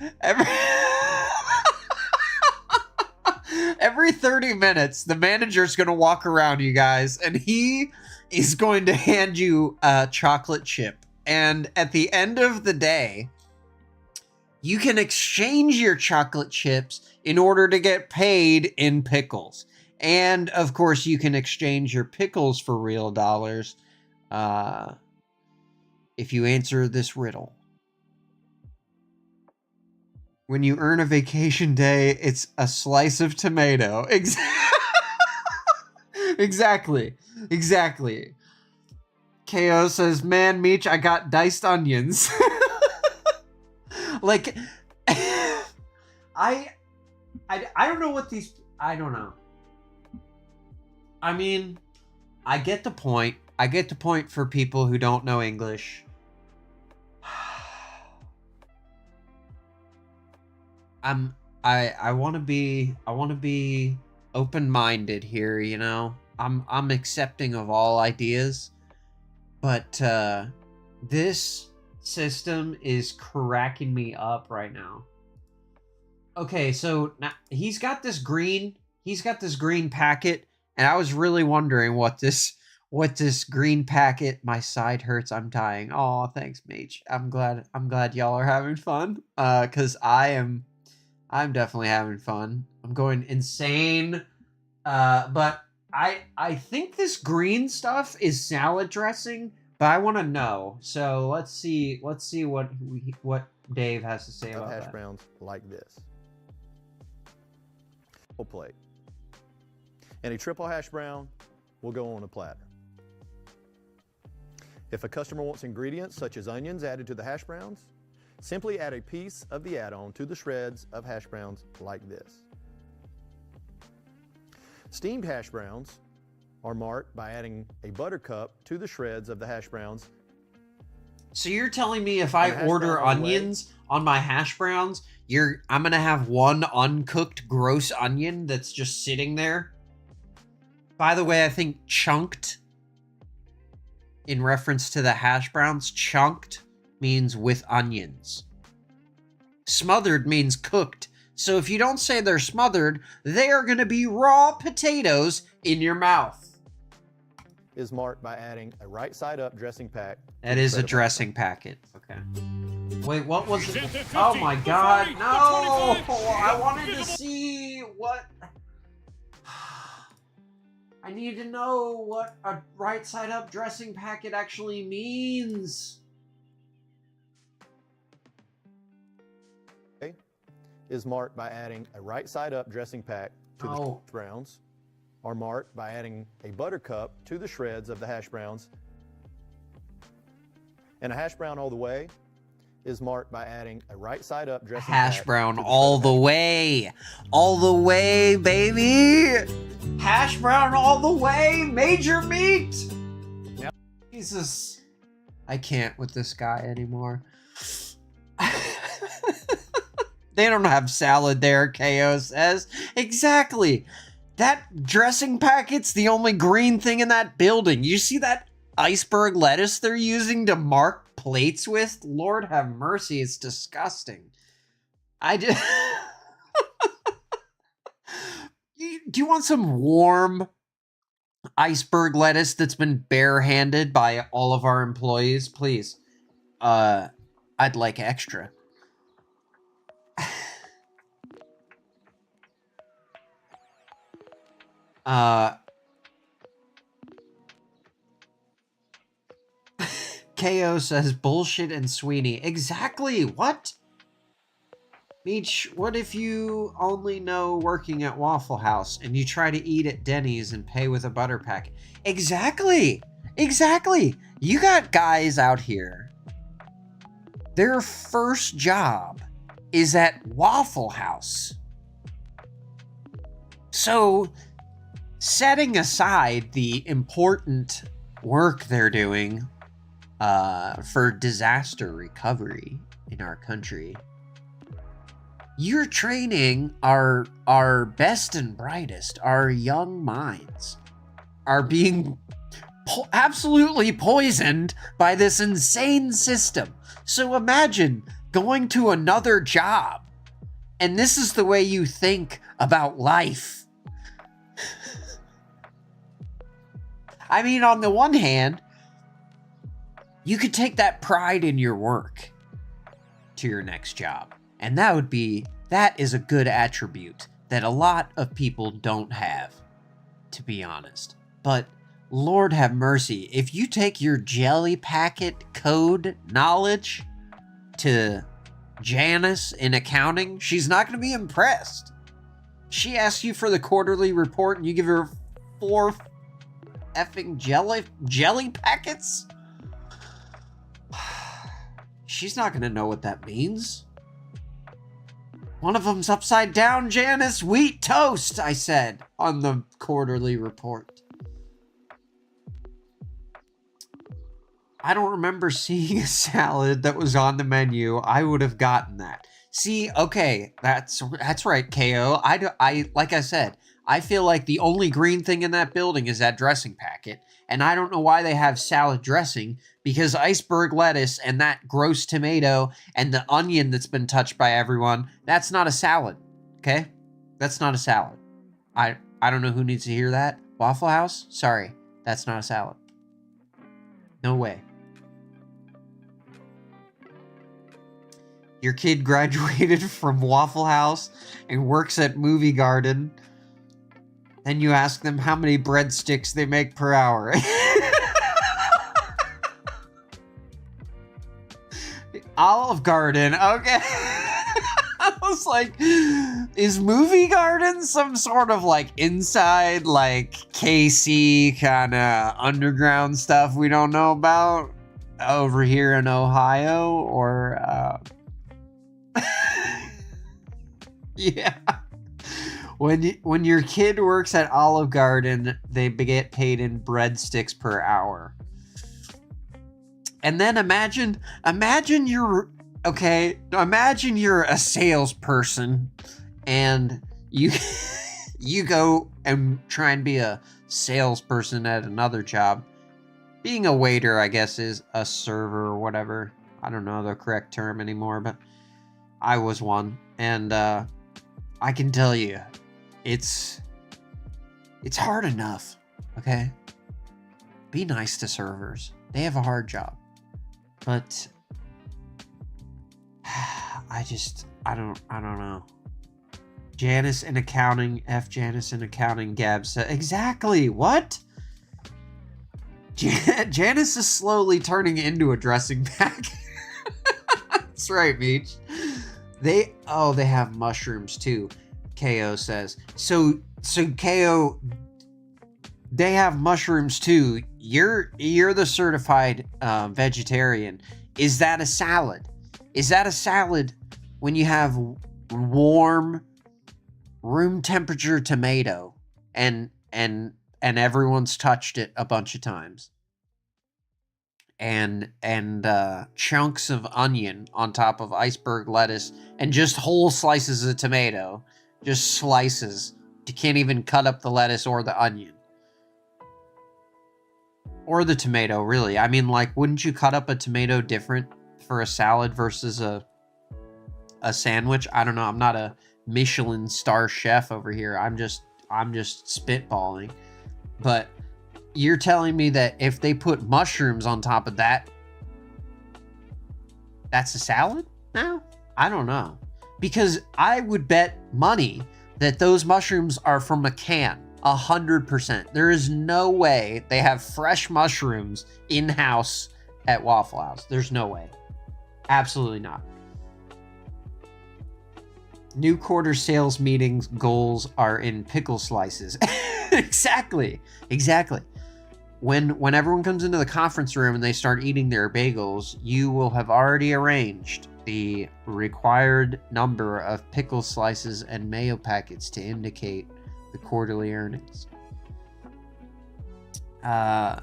Speaker 1: every 30 minutes, the manager's going to walk around, you guys, and he is going to hand you a chocolate chip. And at the end of the day, you can exchange your chocolate chips in order to get paid in pickles. And, of course, you can exchange your pickles for real dollars if you answer this riddle. When you earn a vacation day, it's a slice of tomato. Exactly. Exactly. KO says, man, Meech, I got diced onions. Like, I don't know what these... I don't know. I mean, I get the point. I get the point for people who don't know English. I want to be open-minded here, you know. I'm accepting of all ideas, but this system is cracking me up right now. Okay, so now he's got this green packet, and I was really wondering what this green packet... My side hurts, I'm dying. Oh, thanks, Mage. I'm glad y'all are having fun. Cause I'm definitely having fun. I'm going insane. But I think this green stuff is salad dressing, but I want to know. So let's see what Dave has to say about
Speaker 4: hash
Speaker 1: that.
Speaker 4: browns like this. Full plate. And a triple hash brown will go on a platter. If a customer wants ingredients such as onions added to the hash browns, simply add a piece of the add-on to the shreds of hash browns like this. Steamed hash browns are marked by adding a buttercup to the shreds of the hash browns.
Speaker 1: So you're telling me if I order onions on my hash browns, I'm gonna have one uncooked gross onion that's just sitting there? By the way, I think chunked, in reference to the hash browns, chunked means with onions. Smothered means cooked. So if you don't say they're smothered, they are gonna be raw potatoes in your mouth.
Speaker 4: Is marked by adding a right side up dressing pack.
Speaker 1: That is a dressing packet. Okay. Wait, what was it? Oh my god, no! I wanted to see what... I need to know what a right side up dressing packet actually means.
Speaker 4: Okay. Is marked by adding a right side up dressing pack to the hash browns. Are marked by adding a buttercup to the shreds of the hash browns. And a hash brown all the way is marked by adding a right side up dressing
Speaker 1: hash brown all the way. All the way, baby. Hash brown all the way, major meat.
Speaker 4: Yep.
Speaker 1: Jesus. I can't with this guy anymore. They don't have salad there, KO says. Exactly. That dressing packet's the only green thing in that building. You see that iceberg lettuce they're using to mark plates with? Lord have mercy, it's disgusting. Do you want some warm iceberg lettuce that's been barehanded by all of our employees? Please. I'd like extra. KO says bullshit and Sweeney. Exactly. What? Meech, what if you only know working at Waffle House and you try to eat at Denny's and pay with a butter packet? Exactly. Exactly. You got guys out here. Their first job is at Waffle House. So, setting aside the important work they're doing for disaster recovery in our country, you're training our best and brightest, our young minds, are being absolutely poisoned by this insane system. So imagine going to another job, and this is the way you think about life. I mean, on the one hand, you could take that pride in your work to your next job. And that is a good attribute that a lot of people don't have, to be honest. But Lord have mercy, if you take your jelly packet code knowledge to Janice in accounting, she's not going to be impressed. She asks you for the quarterly report and you give her 4 effing jelly packets? She's not gonna know what that means. One of them's upside down, Janice. Wheat toast, I said on the quarterly report. I don't remember seeing a salad that was on the menu. I would have gotten that. See, okay, that's right, KO. I like I said, I feel like the only green thing in that building is that dressing packet, and I don't know why they have salad dressing, because iceberg lettuce and that gross tomato and the onion that's been touched by everyone, that's not a salad, okay? That's not a salad. I don't know who needs to hear that. Waffle House? Sorry, that's not a salad. No way. Your kid graduated from Waffle House and works at Movie Garden. Then you ask them how many breadsticks they make per hour. Olive Garden, okay. I was like, is Movie Garden some sort of like inside, like KC kind of underground stuff we don't know about? over here in Ohio, or yeah. When your kid works at Olive Garden, they get paid in breadsticks per hour. And then imagine you're a salesperson and you you go and try and be a salesperson at another job. Being a waiter, I guess, is a server or whatever. I don't know the correct term anymore, but I was one. And I can tell you, it's hard enough, okay? Be nice to servers. They have a hard job. But I don't know. Janice in accounting, Janice in accounting, Gab said, exactly, what? Janice is slowly turning into a dressing bag. That's right, Meech. They have mushrooms too, KO says. So KO, they have mushrooms too. You're the certified vegetarian. Is that a salad? Is that a salad when you have warm, room temperature tomato and everyone's touched it a bunch of times? And chunks of onion on top of iceberg lettuce and just whole slices of tomato. Just slices. You can't even cut up the lettuce or the onion. Or the tomato, really. I mean, like, wouldn't you cut up a tomato different for a salad versus a sandwich? I don't know. I'm not a Michelin star chef over here. I'm just spitballing. But you're telling me that if they put mushrooms on top of that, that's a salad now? I don't know. Because I would bet money that those mushrooms are from a can. 100%. There is no way they have fresh mushrooms in-house at Waffle House. There's no way. Absolutely not. New quarter sales meetings goals are in pickle slices. Exactly. When everyone comes into the conference room and they start eating their bagels, you will have already arranged the required number of pickle slices and mayo packets to indicate the quarterly earnings. KO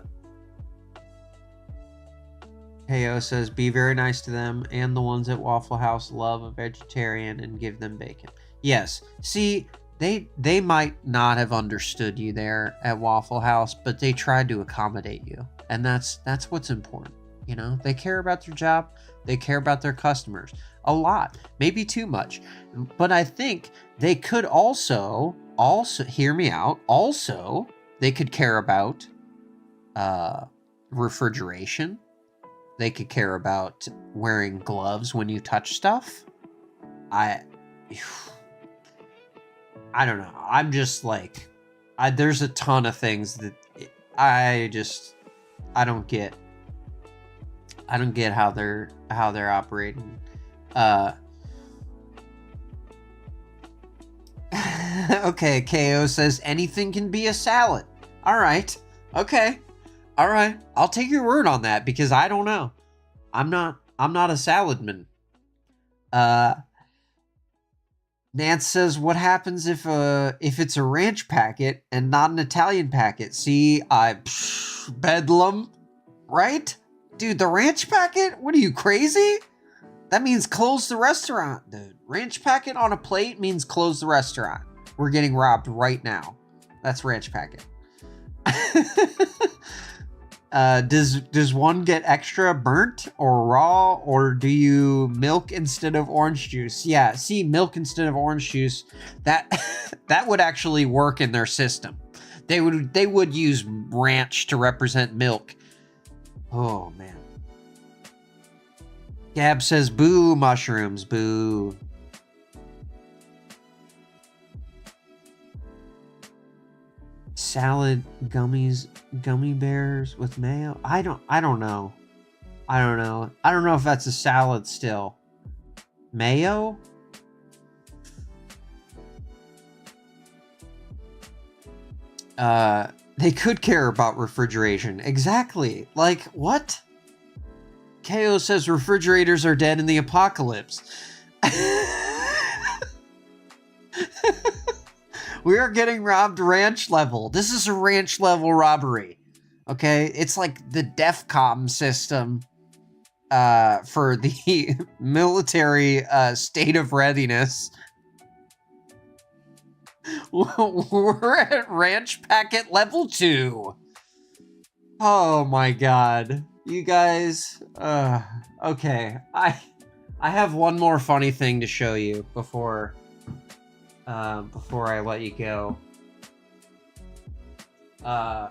Speaker 1: says, be very nice to them, and the ones at Waffle House love a vegetarian and give them bacon. Yes. See, they might not have understood you there at Waffle House, but they tried to accommodate you. And that's what's important. You know, they care about their job. They care about their customers a lot, maybe too much. But I think they could also hear me out. Also, they could care about refrigeration. They could care about wearing gloves when you touch stuff. I don't know. I'm just like, there's a ton of things that I don't get. I don't get how they're operating. Okay, KO says anything can be a salad. All right. Okay. All right. I'll take your word on that because I don't know. I'm not a saladman. Nance says, what happens if it's a ranch packet and not an Italian packet? See, bedlam, right? Dude, the ranch packet? What are you, crazy? That means close the restaurant, dude. Ranch packet on a plate means close the restaurant. We're getting robbed right now. That's ranch packet. Does one get extra burnt or raw, or do you milk instead of orange juice? Yeah, see, milk instead of orange juice, that would actually work in their system. They would use ranch to represent milk. Oh man. Gab says, boo mushrooms, boo. Salad, gummies, gummy bears with mayo. I don't know. I don't know if that's a salad still. Mayo? They could care about refrigeration. Exactly. Like, what? KO says refrigerators are dead in the apocalypse. We are getting robbed ranch level. This is a ranch level robbery. Okay? It's like the DEFCON system for the military state of readiness. We're at ranch packet level 2. Oh my god. You guys, okay. I have one more funny thing to show you before I let you go. I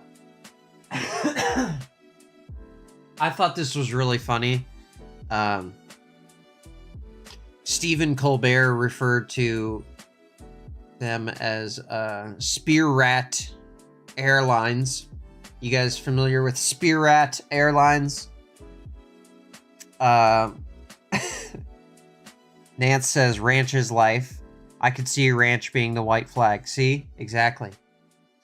Speaker 1: thought this was really funny. Stephen Colbert referred to them as Spear Rat Airlines. You guys familiar with Spear Rat Airlines? Nance says ranch is life. I could see a ranch being the white flag. See? Exactly.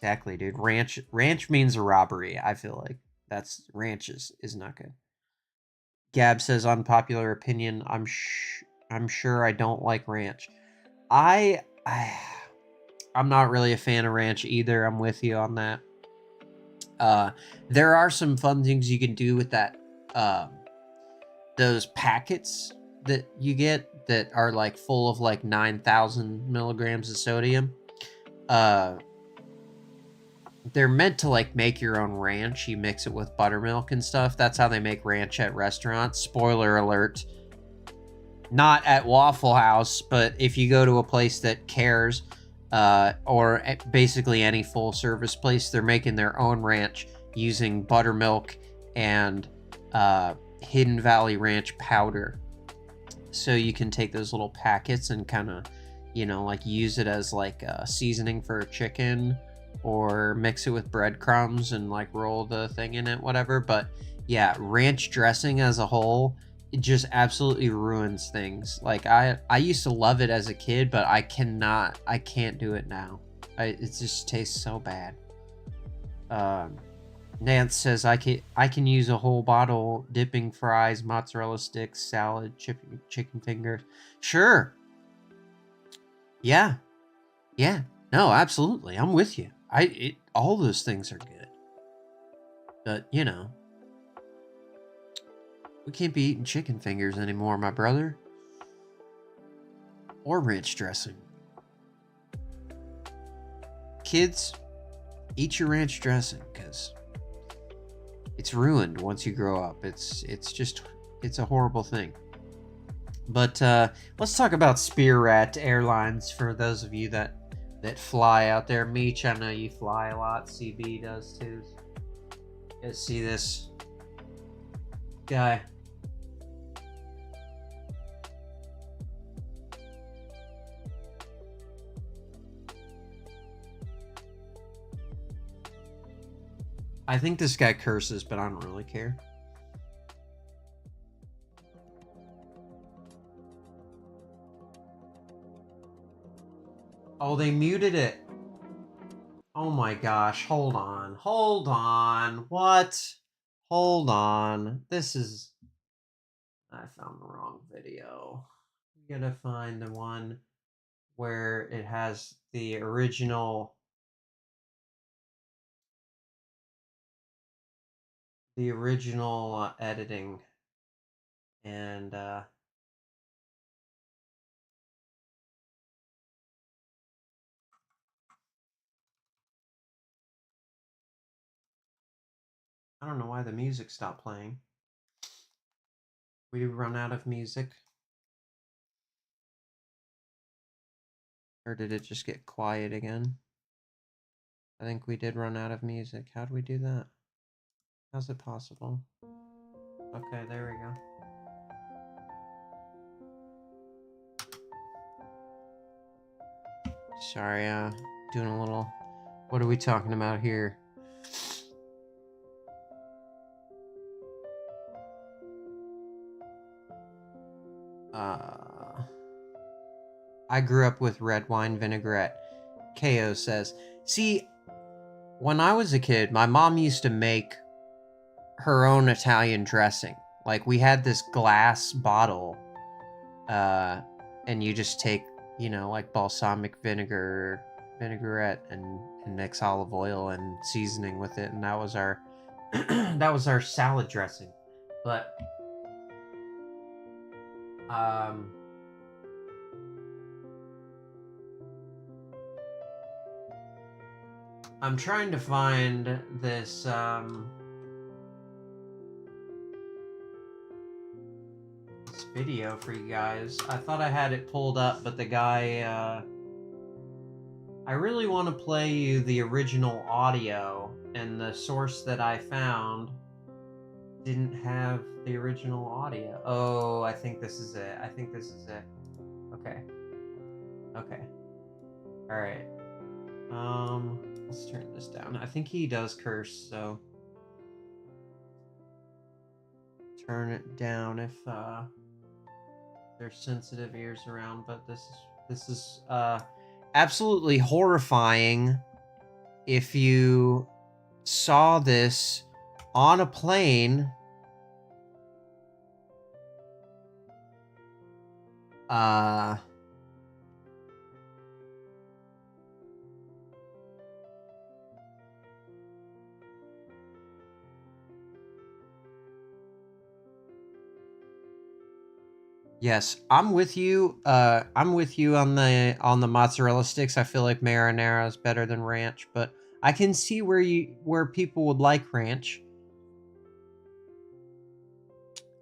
Speaker 1: Exactly, dude. Ranch means a robbery, I feel like. That's ranches is not good. Gab says unpopular opinion. I'm sure I don't like ranch. I'm not really a fan of ranch either. I'm with you on that. There are some fun things you can do with that. Those packets that you get that are like full of like 9,000 milligrams of sodium. They're meant to like make your own ranch. You mix it with buttermilk and stuff. That's how they make ranch at restaurants. Spoiler alert. Not at Waffle House, but if you go to a place that cares, or basically any full service place, they're making their own ranch using buttermilk and Hidden Valley Ranch powder. So you can take those little packets and kind of, you know, like use it as like a seasoning for a chicken, or mix it with breadcrumbs and like roll the thing in it, whatever. But yeah, ranch dressing as a whole, it just absolutely ruins things. Like I used to love it as a kid, but I can't do it now. It just tastes so bad. Nance says I can use a whole bottle, dipping fries, mozzarella sticks, salad, chicken fingers. Sure. Yeah. No, absolutely. I'm with you. All those things are good. But, you know, we can't be eating chicken fingers anymore, my brother. Or ranch dressing. Kids, eat your ranch dressing, because it's ruined once you grow up. It's a horrible thing. But let's talk about Spear Rat Airlines for those of you that fly out there. Meech, I know you fly a lot. CB does too. Let's see this guy. I think this guy curses, but I don't really care. Oh, they muted it. Oh my gosh, hold on. What? Hold on. This is... I found the wrong video. You gotta find the one where it has the original... editing. And, I don't know why the music stopped playing. We run out of music? Or did it just get quiet again? I think we did run out of music. How do we do that? How's it possible? Okay, there we go. Sorry, doing a little... What are we talking about here? I grew up with red wine vinaigrette. KO says, see, when I was a kid, my mom used to make her own Italian dressing. Like, we had this glass bottle, and you just take, you know, like balsamic vinaigrette, and mix olive oil and seasoning with it, and that was our that was our salad dressing. But I'm trying to find this this video for you guys. I thought I had it pulled up, but the guy I really want to play you the original audio, and the source that I found didn't have the original audio. Oh, I think this is it. I think this is it. Okay. Okay. All right. Let's turn this down. I think he does curse, so turn it down if there's sensitive ears around. But this is absolutely horrifying. If you saw this on a plane, yes, I'm with you. I'm with you on the mozzarella sticks. I feel like marinara is better than ranch, but I can see where people would like ranch.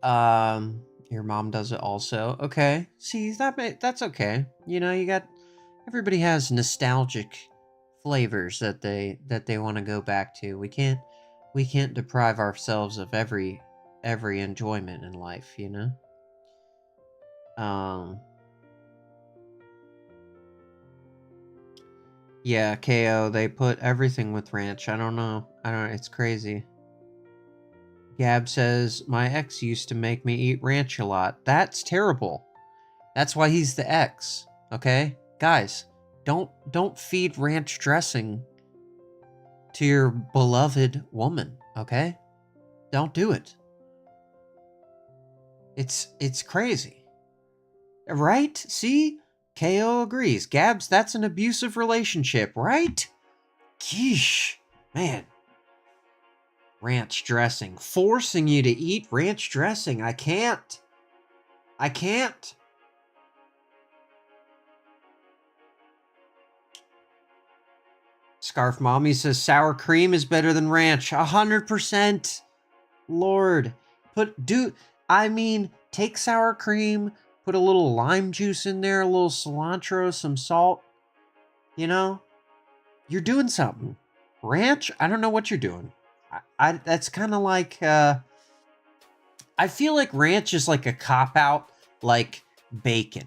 Speaker 1: Your mom does it also. Okay. See, that's okay. You know, everybody has nostalgic flavors that they want to go back to. We can't deprive ourselves of every enjoyment in life, you know? Yeah, KO, they put everything with ranch. I don't know. It's crazy. Gab says, my ex used to make me eat ranch a lot. That's terrible. That's why he's the ex, okay? Guys, don't feed ranch dressing to your beloved woman, okay? Don't do it. It's crazy. Right? See? KO agrees. Gabs, that's an abusive relationship, right? Geesh. Man. Ranch dressing. Forcing you to eat ranch dressing. I can't. Scarf Mommy says sour cream is better than ranch. 100%. Lord. Take sour cream, put a little lime juice in there, a little cilantro, some salt. You know? You're doing something. Ranch? I don't know what you're doing. That's kind of like, I feel like ranch is like a cop-out, like bacon.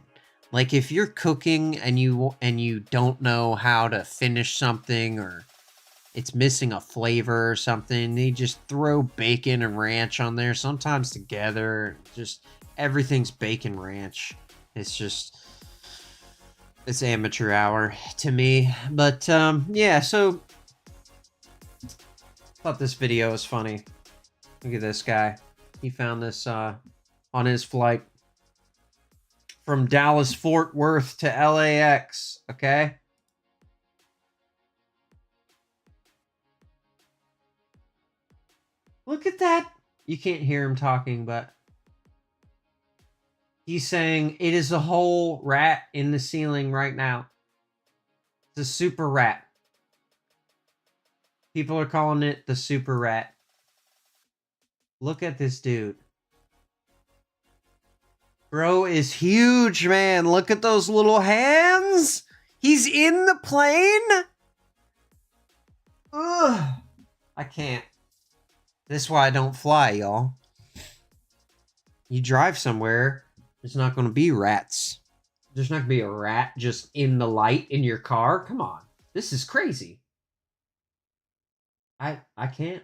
Speaker 1: Like if you're cooking and you don't know how to finish something, or it's missing a flavor or something, you just throw bacon and ranch on there, sometimes together. Just everything's bacon ranch. It's amateur hour to me. But yeah, so thought this video was funny. Look at this guy. He found this on his flight from Dallas Fort Worth to LAX, okay? Look at that. You can't hear him talking, but he's saying it is a whole rat in the ceiling right now. It's a super rat. People are calling it the super rat. Look at this dude. Bro is huge, man. Look at those little hands. He's in the plane. Ugh. I can't. This is why I don't fly, y'all. You drive somewhere, there's not going to be rats. There's not going to be a rat just in the light in your car. Come on. This is crazy. I can't.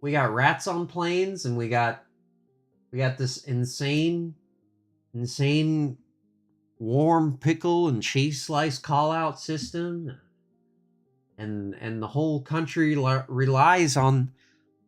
Speaker 1: We got rats on planes, and we got this insane warm pickle and cheese slice call out system, and the whole country relies on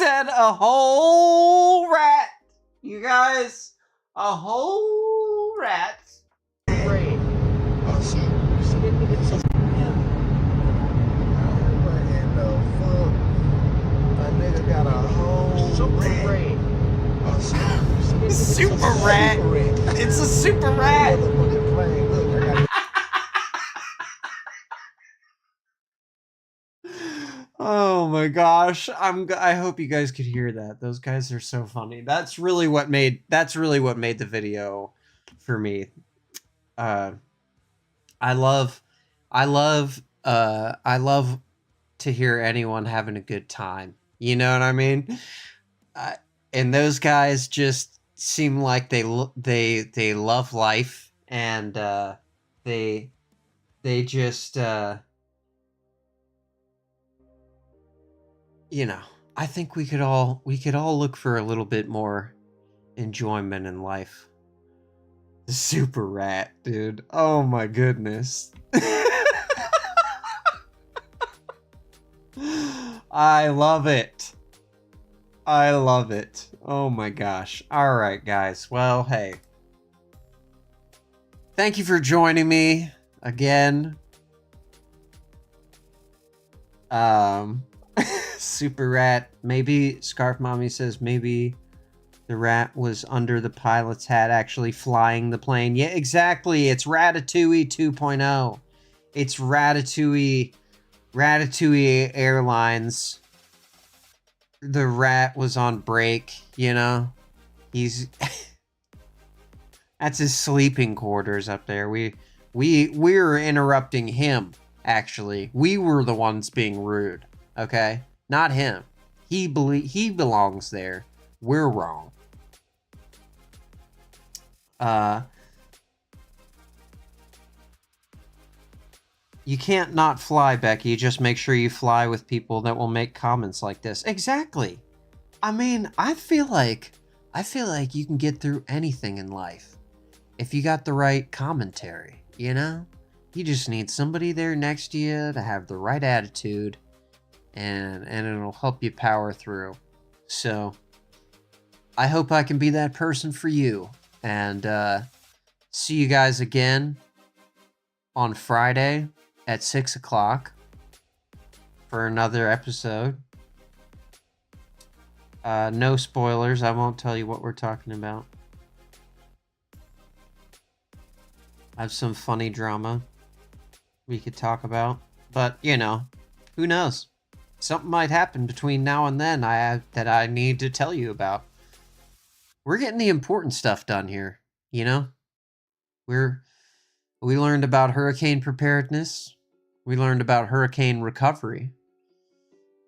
Speaker 1: said a whole rat. You guys, a whole rat.
Speaker 5: Great.
Speaker 6: Oh, shit. What in the fuck? A nigga got a whole
Speaker 5: Super
Speaker 6: rat.
Speaker 5: great.
Speaker 6: Oh, shit.
Speaker 1: Super rat. It's a super rat.
Speaker 6: Motherfucking plane. Look, I got
Speaker 1: Oh my gosh. I hope you guys could hear that. Those guys are so funny. That's really what made the video for me. I love to hear anyone having a good time. You know what I mean? And those guys just seem like they love life, and they just you know, I think we could all look for a little bit more enjoyment in life. The super rat, dude. Oh my goodness. I love it. I love it. Oh my gosh. All right, guys. Well, hey. Thank you for joining me again. Super rat. Maybe Scarf Mommy says maybe the rat was under the pilot's hat actually flying the plane. Yeah, exactly. It's Ratatouille 2.0. It's Ratatouille Airlines. The rat was on break, you know? He's that's his sleeping quarters up there. We're interrupting him, actually. We were the ones being rude, okay? Not him. He belongs there. We're wrong. You can't not fly, Becky. Just make sure you fly with people that will make comments like this. Exactly. I mean, I feel like you can get through anything in life if you got the right commentary, you know? You just need somebody there next to you to have the right attitude, and it'll help you power through. So, I hope I can be that person for you. And see you guys again on Friday at 6 o'clock for another episode. No spoilers. I won't tell you what we're talking about. I have some funny drama we could talk about. But, you know, who knows? Something might happen between now and then that I need to tell you about. We're getting the important stuff done here, you know? We learned about hurricane preparedness. We learned about hurricane recovery.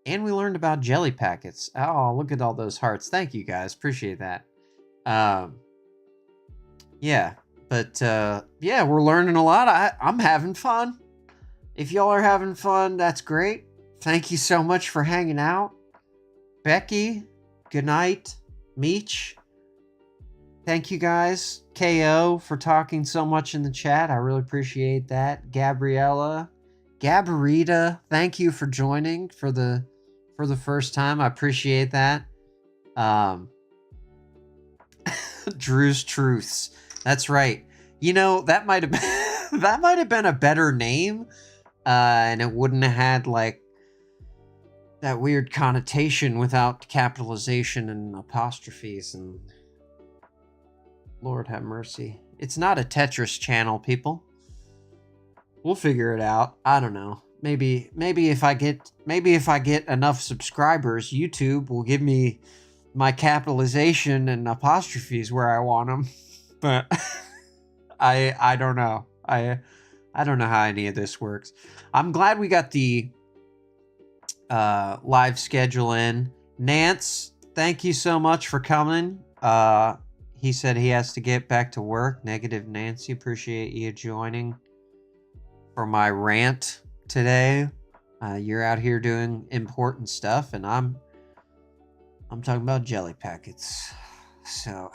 Speaker 1: And we learned about jelly packets. Oh, look at all those hearts. Thank you, guys. Appreciate that. Yeah. But, yeah, we're learning a lot. I'm having fun. If y'all are having fun, that's great. Thank you so much for hanging out. Becky, good night. Meech, thank you guys. KO for talking so much in the chat. I really appreciate that. Gabriella, Gabarita, thank you for joining for the first time. I appreciate that. Drew's Truths. That's right. You know, that might have been a better name, and it wouldn't have had like that weird connotation without capitalization and apostrophes. And Lord have mercy. It's not a Tetris channel, people. We'll figure it out. I don't know. Maybe if I get enough subscribers, YouTube will give me my capitalization and apostrophes where I want them. But I don't know. I don't know how any of this works. I'm glad we got the live schedule in. Nance, thank you so much for coming. He said he has to get back to work. Negative Nancy, appreciate you joining for my rant today. You're out here doing important stuff, and I'm talking about jelly packets. So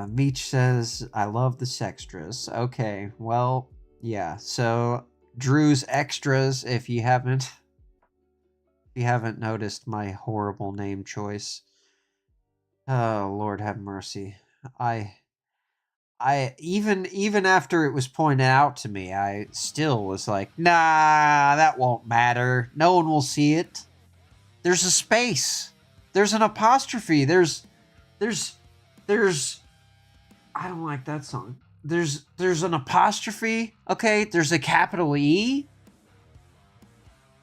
Speaker 1: Meech says, I love the sextras. Okay, well, yeah. So Drew's Extras, if you haven't noticed my horrible name choice. Oh, Lord have mercy. I even after it was pointed out to me, I still was like, nah, that won't matter. No one will see it. There's a space. There's an apostrophe. There's I don't like that song. There's an apostrophe, okay? There's a capital E.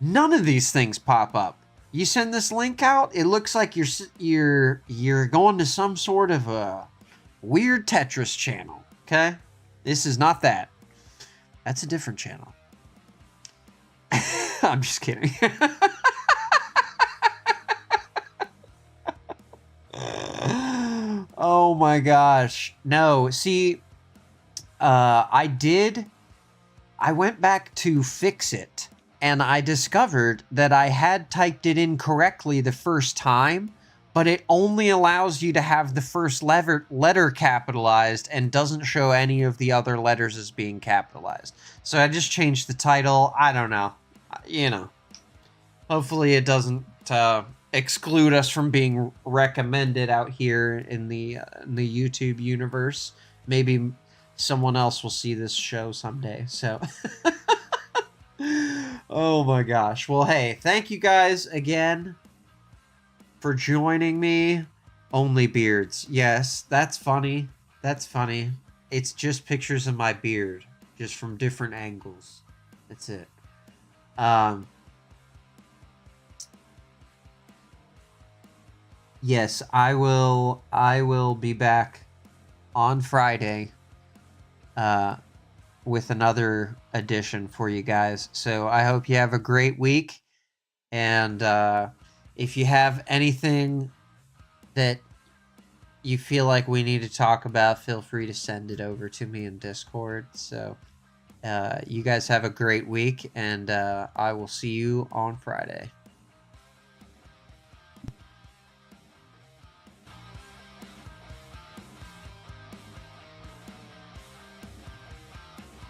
Speaker 1: None of these things pop up. You send this link out, it looks like you're going to some sort of a weird Tetris channel, okay? This is not that. That's a different channel. I'm just kidding. Oh my gosh. No, see, I went back to fix it, and I discovered that I had typed it in correctly the first time, but it only allows you to have the first letter capitalized and doesn't show any of the other letters as being capitalized. So I just changed the title. I don't know. You know. Hopefully it doesn't exclude us from being recommended out here in the YouTube universe. Maybe someone else will see this show someday. So, oh my gosh. Well, hey, thank you guys again for joining me. Only beards. Yes, that's funny. That's funny. It's just pictures of my beard, just from different angles. That's it. Yes, I will be back on Friday with another edition for you guys. So I hope you have a great week. And if you have anything that you feel like we need to talk about, feel free to send it over to me in Discord. So you guys have a great week, and I will see you on Friday.